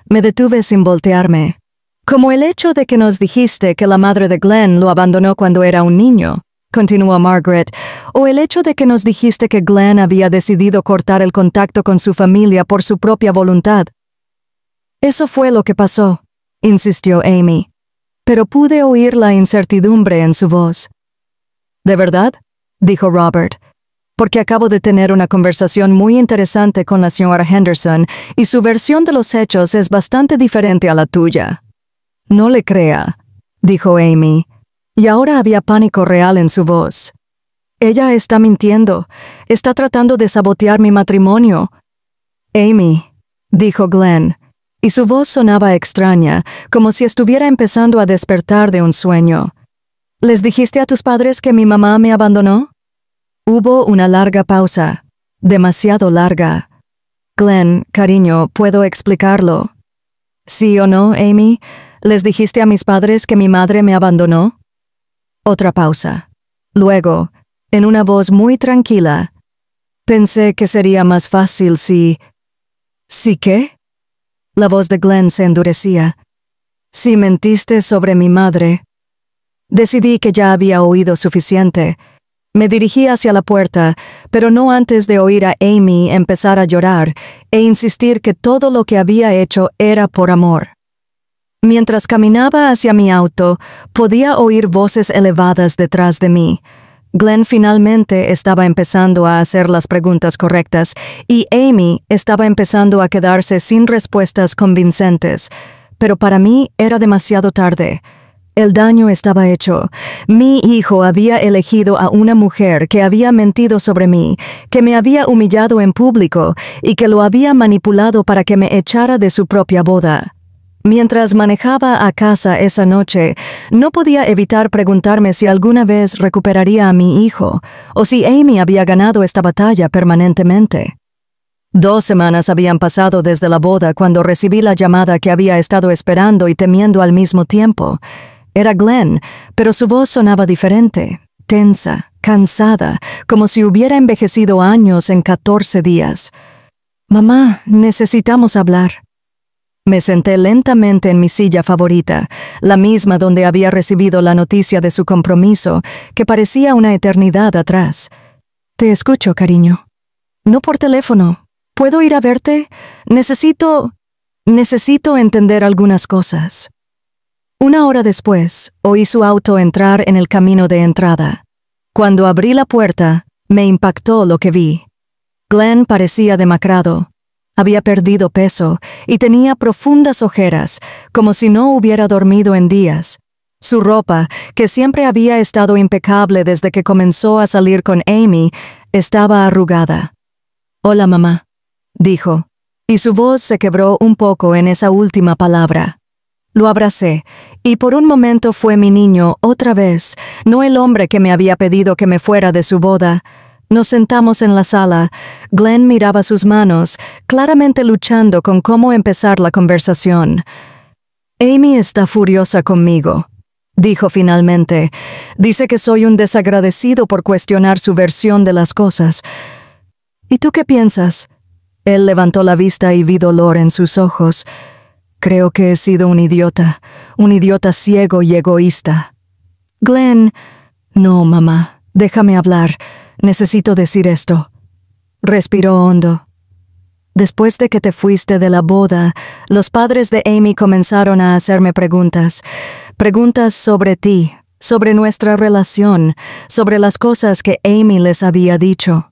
Speaker 1: Me detuve sin voltearme. «Como el hecho de que nos dijiste que la madre de Glenn lo abandonó cuando era un niño», continuó Margaret, «o el hecho de que nos dijiste que Glenn había decidido cortar el contacto con su familia por su propia voluntad». «Eso fue lo que pasó», insistió Amy. Pero pude oír la incertidumbre en su voz. «¿De verdad?», dijo Robert, «porque acabo de tener una conversación muy interesante con la señora Henderson y su versión de los hechos es bastante diferente a la tuya». «No le crea», dijo Amy, y ahora había pánico real en su voz. «Ella está mintiendo. Está tratando de sabotear mi matrimonio». «Amy», dijo Glenn, y su voz sonaba extraña, como si estuviera empezando a despertar de un sueño. «¿Les dijiste a tus padres que mi mamá me abandonó?» Hubo una larga pausa, demasiado larga. «Glenn, cariño, puedo explicarlo». ¿Sí o no, Amy? ¿Les dijiste a mis padres que mi madre me abandonó? Otra pausa. Luego, en una voz muy tranquila, pensé que sería más fácil si... ¿Sí qué? La voz de Glenn se endurecía. Si mentiste sobre mi madre. Decidí que ya había oído suficiente. Me dirigí hacia la puerta, pero no antes de oír a Amy empezar a llorar e insistir que todo lo que había hecho era por amor. Mientras caminaba hacia mi auto, podía oír voces elevadas detrás de mí. Glenn finalmente estaba empezando a hacer las preguntas correctas y Amy estaba empezando a quedarse sin respuestas convincentes, pero para mí era demasiado tarde. El daño estaba hecho. Mi hijo había elegido a una mujer que había mentido sobre mí, que me había humillado en público y que lo había manipulado para que me echara de su propia boda. Mientras manejaba a casa esa noche, no podía evitar preguntarme si alguna vez recuperaría a mi hijo, o si Amy había ganado esta batalla permanentemente. 2 semanas habían pasado desde la boda cuando recibí la llamada que había estado esperando y temiendo al mismo tiempo. Era Glenn, pero su voz sonaba diferente, tensa, cansada, como si hubiera envejecido años en 14 días. «Mamá, necesitamos hablar». Me senté lentamente en mi silla favorita, la misma donde había recibido la noticia de su compromiso, que parecía una eternidad atrás. «Te escucho, cariño». «No por teléfono. ¿Puedo ir a verte? Necesito entender algunas cosas». 1 hora después, oí su auto entrar en el camino de entrada. Cuando abrí la puerta, me impactó lo que vi. Glenn parecía demacrado. Había perdido peso y tenía profundas ojeras, como si no hubiera dormido en días. Su ropa, que siempre había estado impecable desde que comenzó a salir con Amy, estaba arrugada. «Hola, mamá», dijo, y su voz se quebró un poco en esa última palabra. Lo abracé, y por un momento fue mi niño otra vez, no el hombre que me había pedido que me fuera de su boda. Nos sentamos en la sala. Glenn miraba sus manos, claramente luchando con cómo empezar la conversación. «Amy está furiosa conmigo», dijo finalmente. «Dice que soy un desagradecido por cuestionar su versión de las cosas». «¿Y tú qué piensas?» Él levantó la vista y vi dolor en sus ojos. «Creo que he sido un idiota ciego y egoísta». «Glenn...» «No, mamá, déjame hablar. Necesito decir esto». Respiró hondo. «Después de que te fuiste de la boda, los padres de Amy comenzaron a hacerme preguntas. Preguntas sobre ti, sobre nuestra relación, sobre las cosas que Amy les había dicho».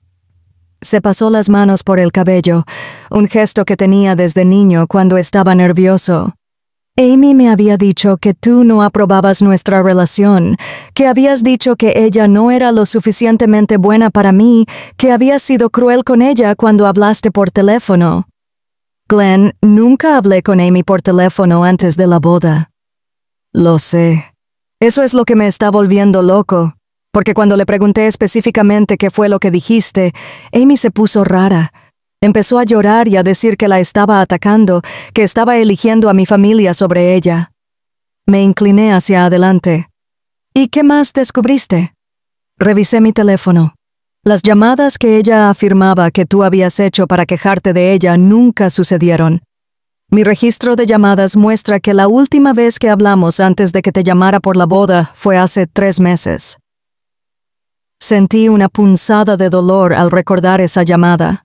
Speaker 1: Se pasó las manos por el cabello, un gesto que tenía desde niño cuando estaba nervioso. «Amy me había dicho que tú no aprobabas nuestra relación, que habías dicho que ella no era lo suficientemente buena para mí, que habías sido cruel con ella cuando hablaste por teléfono». «Glenn, nunca hablé con Amy por teléfono antes de la boda». «Lo sé. Eso es lo que me está volviendo loco. Porque cuando le pregunté específicamente qué fue lo que dijiste, Amy se puso rara. Empezó a llorar y a decir que la estaba atacando, que estaba eligiendo a mi familia sobre ella». Me incliné hacia adelante. «¿Y qué más descubriste?» Revisé mi teléfono. Las llamadas que ella afirmaba que tú habías hecho para quejarte de ella nunca sucedieron. Mi registro de llamadas muestra que la última vez que hablamos antes de que te llamara por la boda fue hace 3 meses. Sentí una punzada de dolor al recordar esa llamada.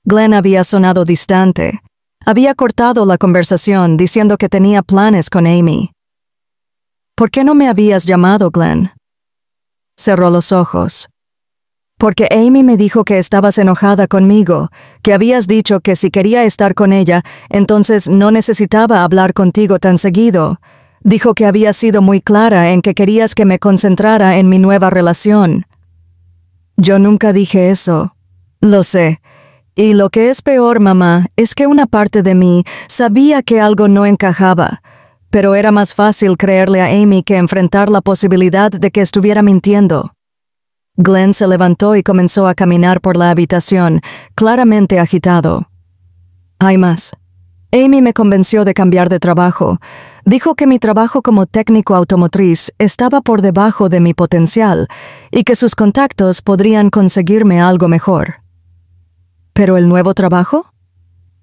Speaker 1: Glenn había sonado distante. Había cortado la conversación diciendo que tenía planes con Amy. «¿Por qué no me habías llamado, Glenn?» Cerró los ojos. «Porque Amy me dijo que estabas enojada conmigo, que habías dicho que si quería estar con ella, entonces no necesitaba hablar contigo tan seguido. Dijo que había sido muy clara en que querías que me concentrara en mi nueva relación». «Yo nunca dije eso». «Lo sé. Y lo que es peor, mamá, es que una parte de mí sabía que algo no encajaba, pero era más fácil creerle a Amy que enfrentar la posibilidad de que estuviera mintiendo». Glenn se levantó y comenzó a caminar por la habitación, claramente agitado. «Hay más». Amy me convenció de cambiar de trabajo. Dijo que mi trabajo como técnico automotriz estaba por debajo de mi potencial y que sus contactos podrían conseguirme algo mejor. ¿Pero el nuevo trabajo?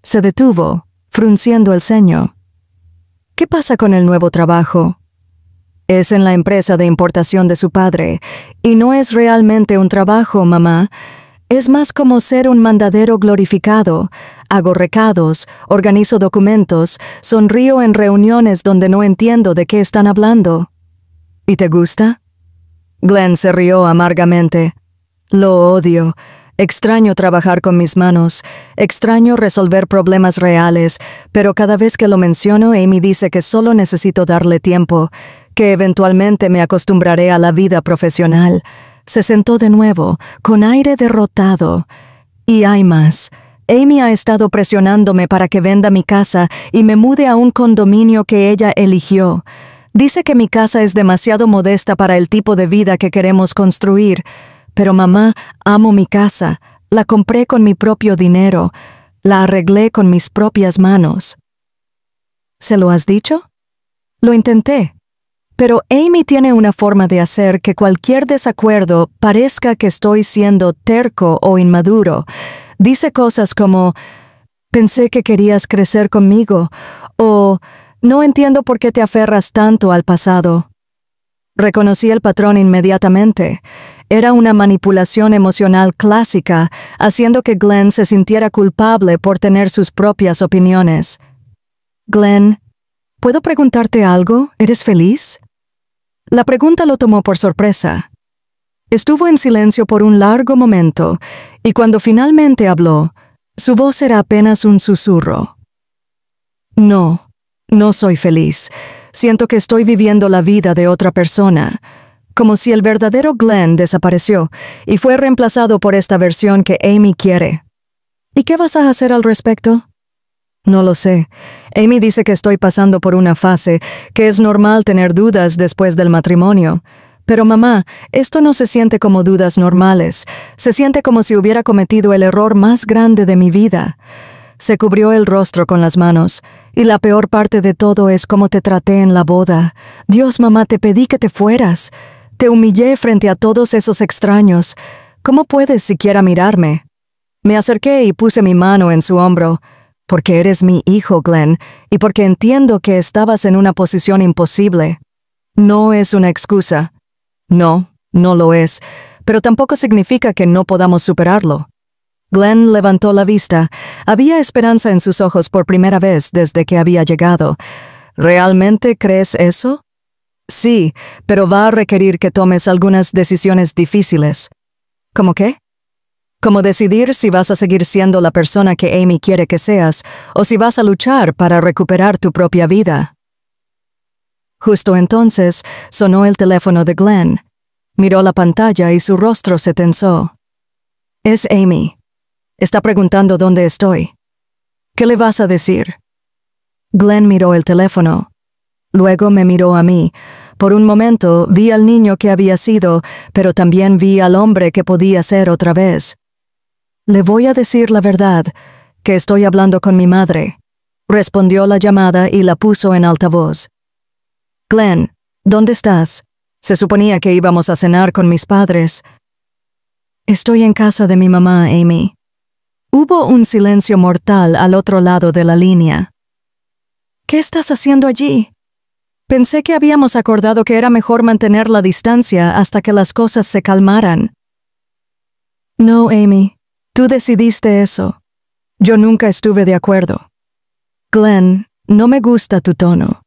Speaker 1: Se detuvo, frunciendo el ceño. ¿Qué pasa con el nuevo trabajo? Es en la empresa de importación de su padre, y no es realmente un trabajo, mamá. Es más como ser un mandadero glorificado. Hago recados, organizo documentos, sonrío en reuniones donde no entiendo de qué están hablando. ¿Y te gusta? Glenn se rió amargamente. Lo odio. Extraño trabajar con mis manos, extraño resolver problemas reales, pero cada vez que lo menciono, Amy dice que solo necesito darle tiempo, que eventualmente me acostumbraré a la vida profesional. Se sentó de nuevo, con aire derrotado. Y hay más. Amy ha estado presionándome para que venda mi casa y me mude a un condominio que ella eligió. Dice que mi casa es demasiado modesta para el tipo de vida que queremos construir. Pero mamá, amo mi casa. La compré con mi propio dinero. La arreglé con mis propias manos. ¿Se lo has dicho? Lo intenté. Pero Amy tiene una forma de hacer que cualquier desacuerdo parezca que estoy siendo terco o inmaduro. Dice cosas como, pensé que querías crecer conmigo, o no entiendo por qué te aferras tanto al pasado. Reconocí el patrón inmediatamente. Era una manipulación emocional clásica, haciendo que Glenn se sintiera culpable por tener sus propias opiniones. Glenn, ¿puedo preguntarte algo? ¿Eres feliz? La pregunta lo tomó por sorpresa. Estuvo en silencio por un largo momento, y cuando finalmente habló, su voz era apenas un susurro. No, no soy feliz. Siento que estoy viviendo la vida de otra persona, como si el verdadero Glenn desapareció y fue reemplazado por esta versión que Amy quiere. ¿Y qué vas a hacer al respecto? No lo sé. Amy dice que estoy pasando por una fase, que es normal tener dudas después del matrimonio. Pero mamá, esto no se siente como dudas normales. Se siente como si hubiera cometido el error más grande de mi vida. Se cubrió el rostro con las manos. Y la peor parte de todo es cómo te traté en la boda. Dios, mamá, te pedí que te fueras. Te humillé frente a todos esos extraños. ¿Cómo puedes siquiera mirarme? Me acerqué y puse mi mano en su hombro. Porque eres mi hijo, Glenn, y porque entiendo que estabas en una posición imposible. No es una excusa. No, no lo es, pero tampoco significa que no podamos superarlo. Glenn levantó la vista. Había esperanza en sus ojos por primera vez desde que había llegado. ¿Realmente crees eso? Sí, pero va a requerir que tomes algunas decisiones difíciles. ¿Cómo qué? Como decidir si vas a seguir siendo la persona que Amy quiere que seas, o si vas a luchar para recuperar tu propia vida. Justo entonces, sonó el teléfono de Glenn. Miró la pantalla y su rostro se tensó. Es Amy. Está preguntando dónde estoy. ¿Qué le vas a decir? Glenn miró el teléfono. Luego me miró a mí. Por un momento vi al niño que había sido, pero también vi al hombre que podía ser otra vez. Le voy a decir la verdad, que estoy hablando con mi madre. Respondió la llamada y la puso en altavoz. Glenn, ¿dónde estás? Se suponía que íbamos a cenar con mis padres. Estoy en casa de mi mamá, Amy. Hubo un silencio mortal al otro lado de la línea. ¿Qué estás haciendo allí? Pensé que habíamos acordado que era mejor mantener la distancia hasta que las cosas se calmaran. No, Amy, tú decidiste eso. Yo nunca estuve de acuerdo. Glenn, no me gusta tu tono.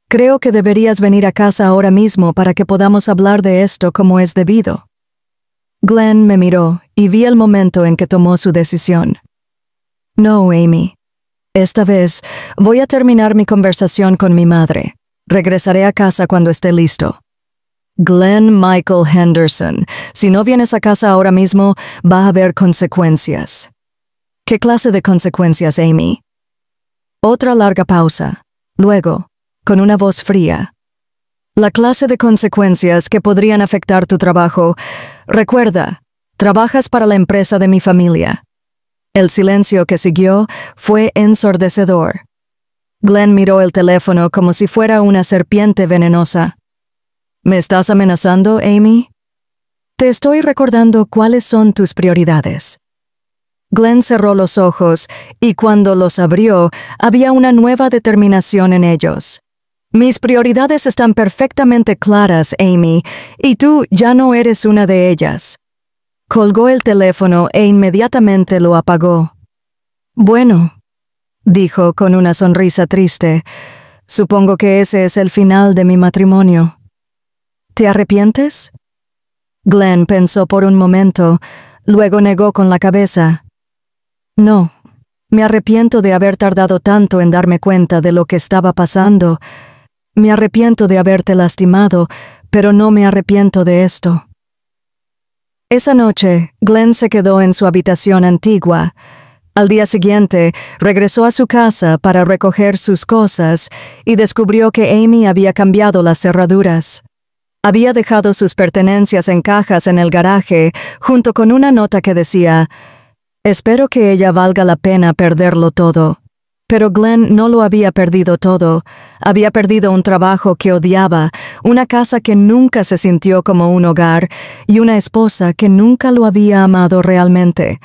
Speaker 1: Creo que deberías venir a casa ahora mismo para que podamos hablar de esto como es debido. Glenn me miró y vi el momento en que tomó su decisión. No, Amy. Esta vez voy a terminar mi conversación con mi madre. Regresaré a casa cuando esté listo. Glenn Michael Henderson, si no vienes a casa ahora mismo, va a haber consecuencias. ¿Qué clase de consecuencias, Amy? Otra larga pausa. Luego, con una voz fría. La clase de consecuencias que podrían afectar tu trabajo. Recuerda, trabajas para la empresa de mi familia. El silencio que siguió fue ensordecedor. Glenn miró el teléfono como si fuera una serpiente venenosa. ¿Me estás amenazando, Amy? Te estoy recordando cuáles son tus prioridades. Glenn cerró los ojos y cuando los abrió, había una nueva determinación en ellos. Mis prioridades están perfectamente claras, Amy, y tú ya no eres una de ellas. Colgó el teléfono e inmediatamente lo apagó. Bueno, dijo con una sonrisa triste, supongo que ese es el final de mi matrimonio. ¿Te arrepientes? Glenn pensó por un momento, luego negó con la cabeza. No, me arrepiento de haber tardado tanto en darme cuenta de lo que estaba pasando. Me arrepiento de haberte lastimado, pero no me arrepiento de esto. Esa noche, Glenn se quedó en su habitación antigua. Al día siguiente, regresó a su casa para recoger sus cosas y descubrió que Amy había cambiado las cerraduras. Había dejado sus pertenencias en cajas en el garaje, junto con una nota que decía: «Espero que ella valga la pena perderlo todo». Pero Glenn no lo había perdido todo. Había perdido un trabajo que odiaba, una casa que nunca se sintió como un hogar y una esposa que nunca lo había amado realmente.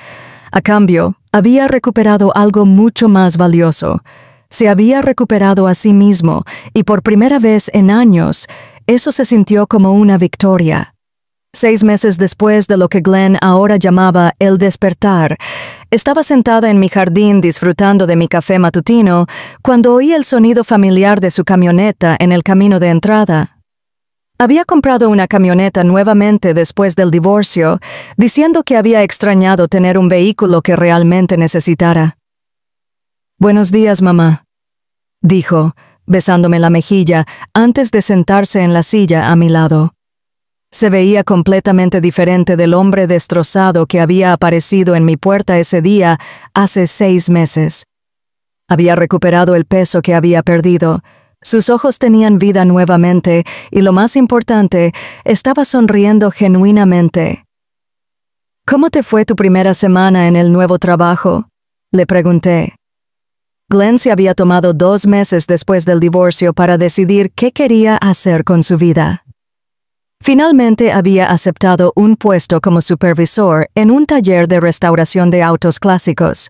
Speaker 1: A cambio, había recuperado algo mucho más valioso. Se había recuperado a sí mismo y por primera vez en años, eso se sintió como una victoria. 6 meses después de lo que Glenn ahora llamaba el despertar, estaba sentada en mi jardín disfrutando de mi café matutino cuando oí el sonido familiar de su camioneta en el camino de entrada. Había comprado una camioneta nuevamente después del divorcio, diciendo que había extrañado tener un vehículo que realmente necesitara. «Buenos días, mamá», dijo, besándome la mejilla antes de sentarse en la silla a mi lado. Se veía completamente diferente del hombre destrozado que había aparecido en mi puerta ese día hace 6 meses. Había recuperado el peso que había perdido. Sus ojos tenían vida nuevamente y, lo más importante, estaba sonriendo genuinamente. «¿Cómo te fue tu primera semana en el nuevo trabajo?», le pregunté. Glenn se había tomado 2 meses después del divorcio para decidir qué quería hacer con su vida. Finalmente había aceptado un puesto como supervisor en un taller de restauración de autos clásicos.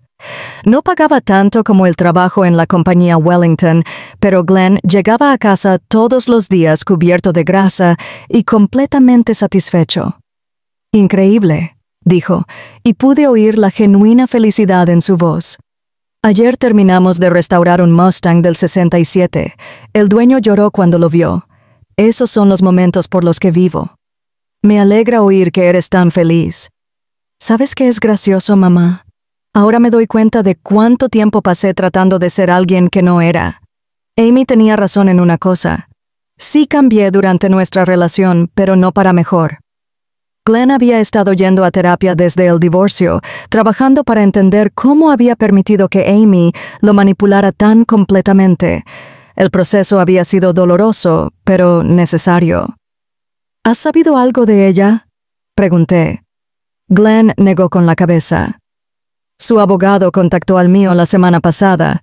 Speaker 1: No pagaba tanto como el trabajo en la compañía Wellington, pero Glenn llegaba a casa todos los días cubierto de grasa y completamente satisfecho. «Increíble», dijo, y pude oír la genuina felicidad en su voz. «Ayer terminamos de restaurar un Mustang del 67. El dueño lloró cuando lo vio. Esos son los momentos por los que vivo. Me alegra oír que eres tan feliz. ¿Sabes qué es gracioso, mamá? Ahora me doy cuenta de cuánto tiempo pasé tratando de ser alguien que no era. Amy tenía razón en una cosa. Sí cambié durante nuestra relación, pero no para mejor. Glenn había estado yendo a terapia desde el divorcio, trabajando para entender cómo había permitido que Amy lo manipulara tan completamente. El proceso había sido doloroso, pero necesario. ¿Has sabido algo de ella?, pregunté. Glenn negó con la cabeza. Su abogado contactó al mío la semana pasada.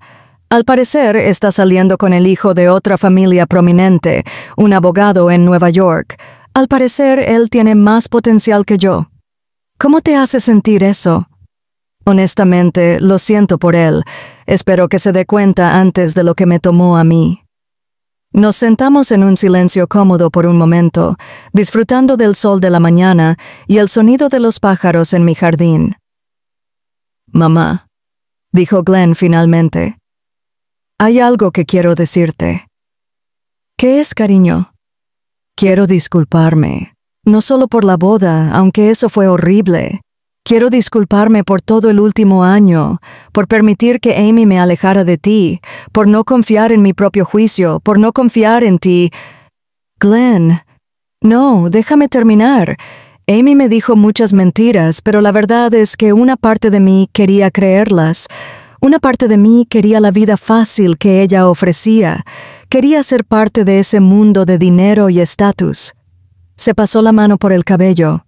Speaker 1: Al parecer, está saliendo con el hijo de otra familia prominente, un abogado en Nueva York. Al parecer, él tiene más potencial que yo. ¿Cómo te hace sentir eso? Honestamente, lo siento por él. Espero que se dé cuenta antes de lo que me tomó a mí. Nos sentamos en un silencio cómodo por un momento, disfrutando del sol de la mañana y el sonido de los pájaros en mi jardín. «Mamá», dijo Glenn finalmente, «hay algo que quiero decirte». «¿Qué es, cariño?» «Quiero disculparme, no solo por la boda, aunque eso fue horrible. Quiero disculparme por todo el último año, por permitir que Amy me alejara de ti, por no confiar en mi propio juicio, por no confiar en ti». «Glenn, no, déjame terminar. Amy me dijo muchas mentiras, pero la verdad es que una parte de mí quería creerlas. Una parte de mí quería la vida fácil que ella ofrecía. Quería ser parte de ese mundo de dinero y estatus». Se pasó la mano por el cabello.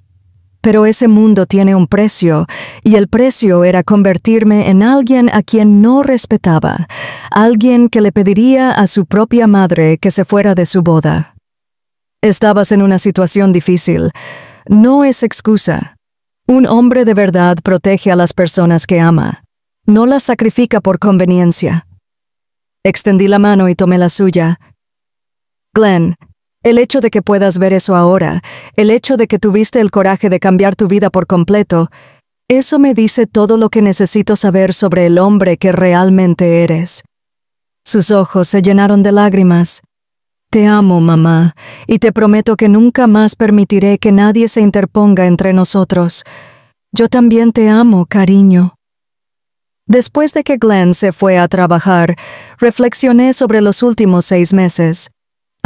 Speaker 1: Pero ese mundo tiene un precio, y el precio era convertirme en alguien a quien no respetaba, alguien que le pediría a su propia madre que se fuera de su boda. Estabas en una situación difícil. No es excusa. Un hombre de verdad protege a las personas que ama. No las sacrifica por conveniencia. Extendí la mano y tomé la suya. Glenn, el hecho de que puedas ver eso ahora, el hecho de que tuviste el coraje de cambiar tu vida por completo, eso me dice todo lo que necesito saber sobre el hombre que realmente eres. Sus ojos se llenaron de lágrimas. Te amo, mamá, y te prometo que nunca más permitiré que nadie se interponga entre nosotros. Yo también te amo, cariño. Después de que Glenn se fue a trabajar, reflexioné sobre los últimos 6 meses.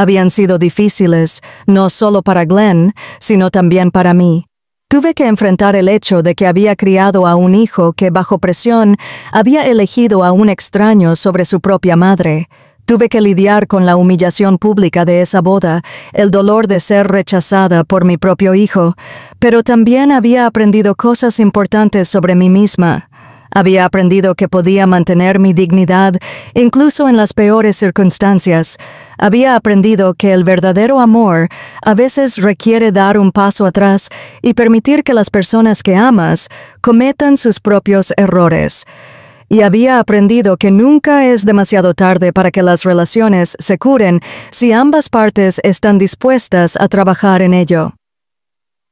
Speaker 1: Habían sido difíciles, no solo para Glenn, sino también para mí. Tuve que enfrentar el hecho de que había criado a un hijo que, bajo presión, había elegido a un extraño sobre su propia madre. Tuve que lidiar con la humillación pública de esa boda, el dolor de ser rechazada por mi propio hijo, pero también había aprendido cosas importantes sobre mí misma. Había aprendido que podía mantener mi dignidad, incluso en las peores circunstancias. Había aprendido que el verdadero amor a veces requiere dar un paso atrás y permitir que las personas que amas cometan sus propios errores. Y había aprendido que nunca es demasiado tarde para que las relaciones se curen si ambas partes están dispuestas a trabajar en ello.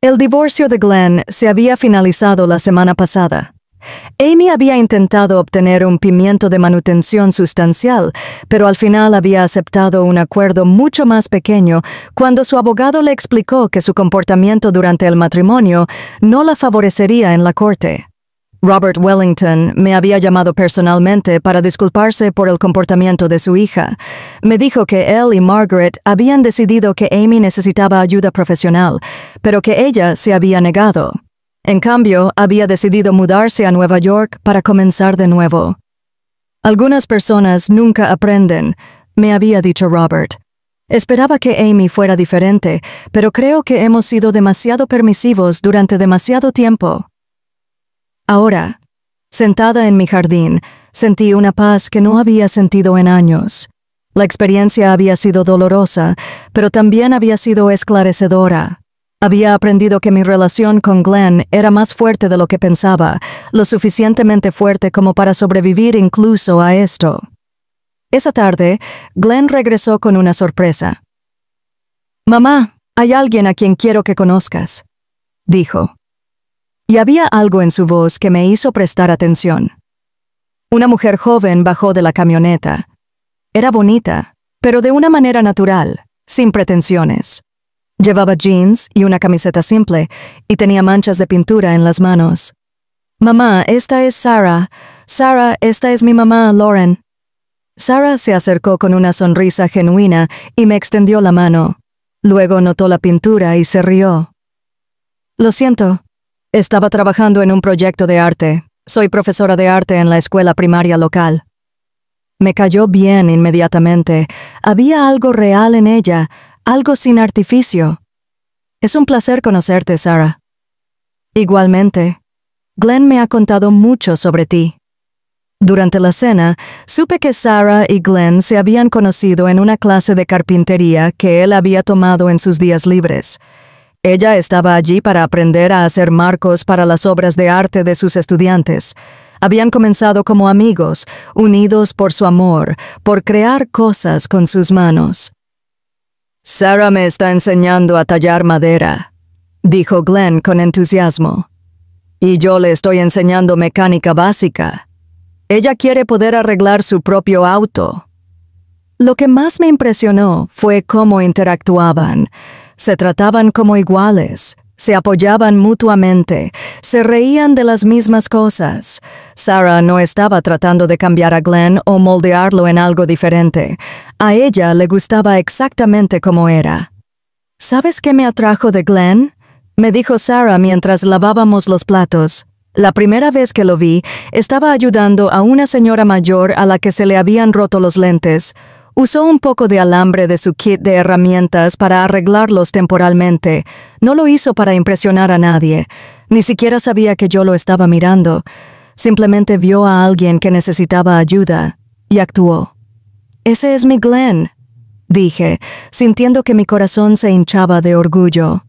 Speaker 1: El divorcio de Glenn se había finalizado la semana pasada. Amy había intentado obtener un pimiento de manutención sustancial, pero al final había aceptado un acuerdo mucho más pequeño cuando su abogado le explicó que su comportamiento durante el matrimonio no la favorecería en la corte. Robert Wellington me había llamado personalmente para disculparse por el comportamiento de su hija. Me dijo que él y Margaret habían decidido que Amy necesitaba ayuda profesional, pero que ella se había negado. En cambio, había decidido mudarse a Nueva York para comenzar de nuevo. Algunas personas nunca aprenden, me había dicho Robert. Esperaba que Amy fuera diferente, pero creo que hemos sido demasiado permisivos durante demasiado tiempo. Ahora, sentada en mi jardín, sentí una paz que no había sentido en años. La experiencia había sido dolorosa, pero también había sido esclarecedora. Había aprendido que mi relación con Glenn era más fuerte de lo que pensaba, lo suficientemente fuerte como para sobrevivir incluso a esto. Esa tarde, Glenn regresó con una sorpresa. «Mamá, hay alguien a quien quiero que conozcas», dijo. Y había algo en su voz que me hizo prestar atención. Una mujer joven bajó de la camioneta. Era bonita, pero de una manera natural, sin pretensiones. Llevaba jeans y una camiseta simple, y tenía manchas de pintura en las manos. «Mamá, esta es Sarah. Sarah, esta es mi mamá, Lauren». Sarah se acercó con una sonrisa genuina y me extendió la mano. Luego notó la pintura y se rió. «Lo siento. Estaba trabajando en un proyecto de arte. Soy profesora de arte en la escuela primaria local». Me cayó bien inmediatamente. Había algo real en ella, algo sin artificio. «Es un placer conocerte, Sarah». «Igualmente. Glenn me ha contado mucho sobre ti». Durante la cena, supe que Sarah y Glenn se habían conocido en una clase de carpintería que él había tomado en sus días libres. Ella estaba allí para aprender a hacer marcos para las obras de arte de sus estudiantes. Habían comenzado como amigos, unidos por su amor, por crear cosas con sus manos. «Sarah me está enseñando a tallar madera», dijo Glenn con entusiasmo. «Y yo le estoy enseñando mecánica básica. Ella quiere poder arreglar su propio auto». Lo que más me impresionó fue cómo interactuaban. Se trataban como iguales, se apoyaban mutuamente, se reían de las mismas cosas. Sarah no estaba tratando de cambiar a Glenn o moldearlo en algo diferente. A ella le gustaba exactamente como era. «¿Sabes qué me atrajo de Glenn?», me dijo Sarah mientras lavábamos los platos. La primera vez que lo vi, estaba ayudando a una señora mayor a la que se le habían roto los lentes. Usó un poco de alambre de su kit de herramientas para arreglarlos temporalmente. No lo hizo para impresionar a nadie. Ni siquiera sabía que yo lo estaba mirando. Simplemente vio a alguien que necesitaba ayuda y actuó. «Ese es mi Glenn», dije, sintiendo que mi corazón se hinchaba de orgullo.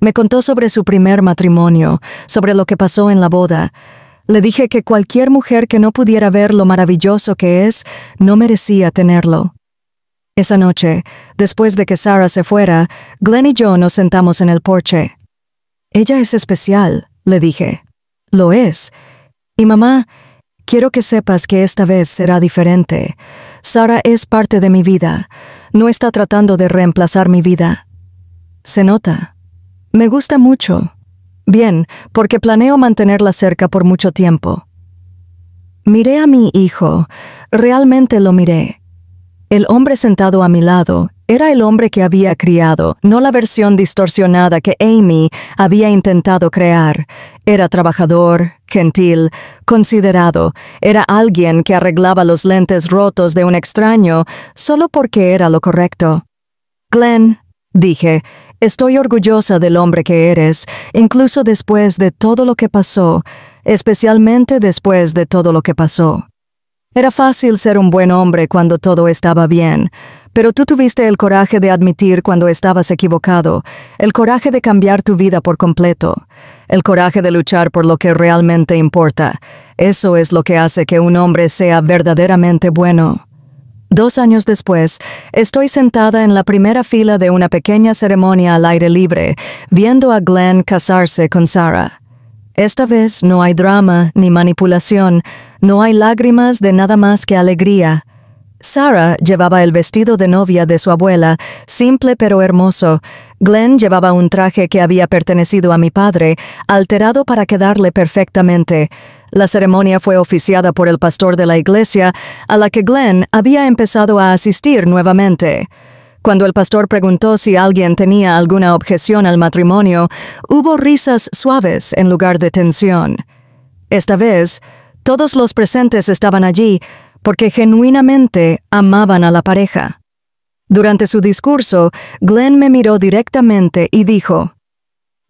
Speaker 1: Me contó sobre su primer matrimonio, sobre lo que pasó en la boda. Le dije que cualquier mujer que no pudiera ver lo maravilloso que es, no merecía tenerlo. Esa noche, después de que Sarah se fuera, Glenn y yo nos sentamos en el porche. «Ella es especial», le dije. «Lo es. Y mamá, quiero que sepas que esta vez será diferente. Sarah es parte de mi vida. No está tratando de reemplazar mi vida. Se nota. Me gusta mucho. Bien, porque planeo mantenerla cerca por mucho tiempo». Miré a mi hijo. Realmente lo miré. El hombre sentado a mi lado era el hombre que había criado, no la versión distorsionada que Amy había intentado crear. Era trabajador, gentil, considerado. Era alguien que arreglaba los lentes rotos de un extraño solo porque era lo correcto. «Glenn», dije, «estoy orgullosa del hombre que eres, incluso después de todo lo que pasó, especialmente después de todo lo que pasó. Era fácil ser un buen hombre cuando todo estaba bien, pero tú tuviste el coraje de admitir cuando estabas equivocado, el coraje de cambiar tu vida por completo, el coraje de luchar por lo que realmente importa. Eso es lo que hace que un hombre sea verdaderamente bueno». 2 años después, estoy sentada en la primera fila de una pequeña ceremonia al aire libre, viendo a Glenn casarse con Sarah. Esta vez no hay drama ni manipulación, no hay lágrimas de nada más que alegría. Sarah llevaba el vestido de novia de su abuela, simple pero hermoso. Glenn llevaba un traje que había pertenecido a mi padre, alterado para quedarle perfectamente. La ceremonia fue oficiada por el pastor de la iglesia, a la que Glenn había empezado a asistir nuevamente. Cuando el pastor preguntó si alguien tenía alguna objeción al matrimonio, hubo risas suaves en lugar de tensión. Esta vez, todos los presentes estaban allí porque genuinamente amaban a la pareja. Durante su discurso, Glenn me miró directamente y dijo: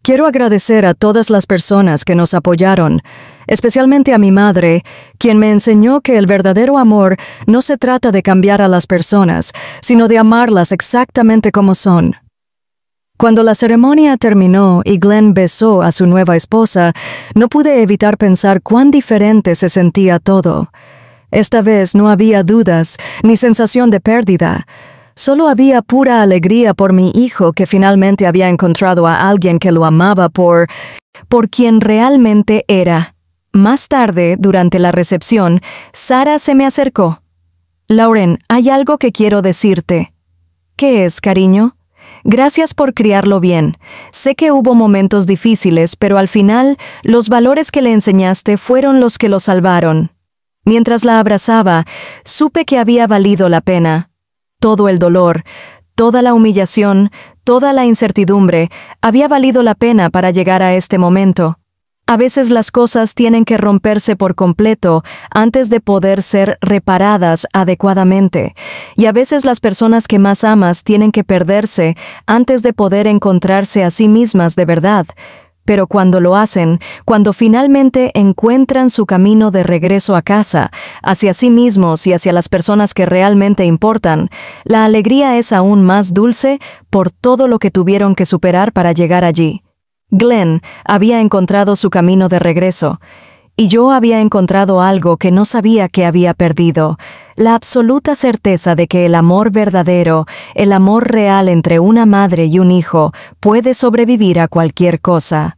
Speaker 1: «Quiero agradecer a todas las personas que nos apoyaron, especialmente a mi madre, quien me enseñó que el verdadero amor no se trata de cambiar a las personas, sino de amarlas exactamente como son». Cuando la ceremonia terminó y Glenn besó a su nueva esposa, no pude evitar pensar cuán diferente se sentía todo. Esta vez no había dudas ni sensación de pérdida. Solo había pura alegría por mi hijo que finalmente había encontrado a alguien que lo amaba por quien realmente era. Más tarde, durante la recepción, Sarah se me acercó. «Lauren, hay algo que quiero decirte». «¿Qué es, cariño?» «Gracias por criarlo bien. Sé que hubo momentos difíciles, pero al final, los valores que le enseñaste fueron los que lo salvaron». Mientras la abrazaba, supe que había valido la pena. Todo el dolor, toda la humillación, toda la incertidumbre, había valido la pena para llegar a este momento. A veces las cosas tienen que romperse por completo antes de poder ser reparadas adecuadamente, y a veces las personas que más amas tienen que perderse antes de poder encontrarse a sí mismas de verdad. Pero cuando lo hacen, cuando finalmente encuentran su camino de regreso a casa, hacia sí mismos y hacia las personas que realmente importan, la alegría es aún más dulce por todo lo que tuvieron que superar para llegar allí. Glenn había encontrado su camino de regreso, y yo había encontrado algo que no sabía que había perdido: la absoluta certeza de que el amor verdadero, el amor real entre una madre y un hijo, puede sobrevivir a cualquier cosa.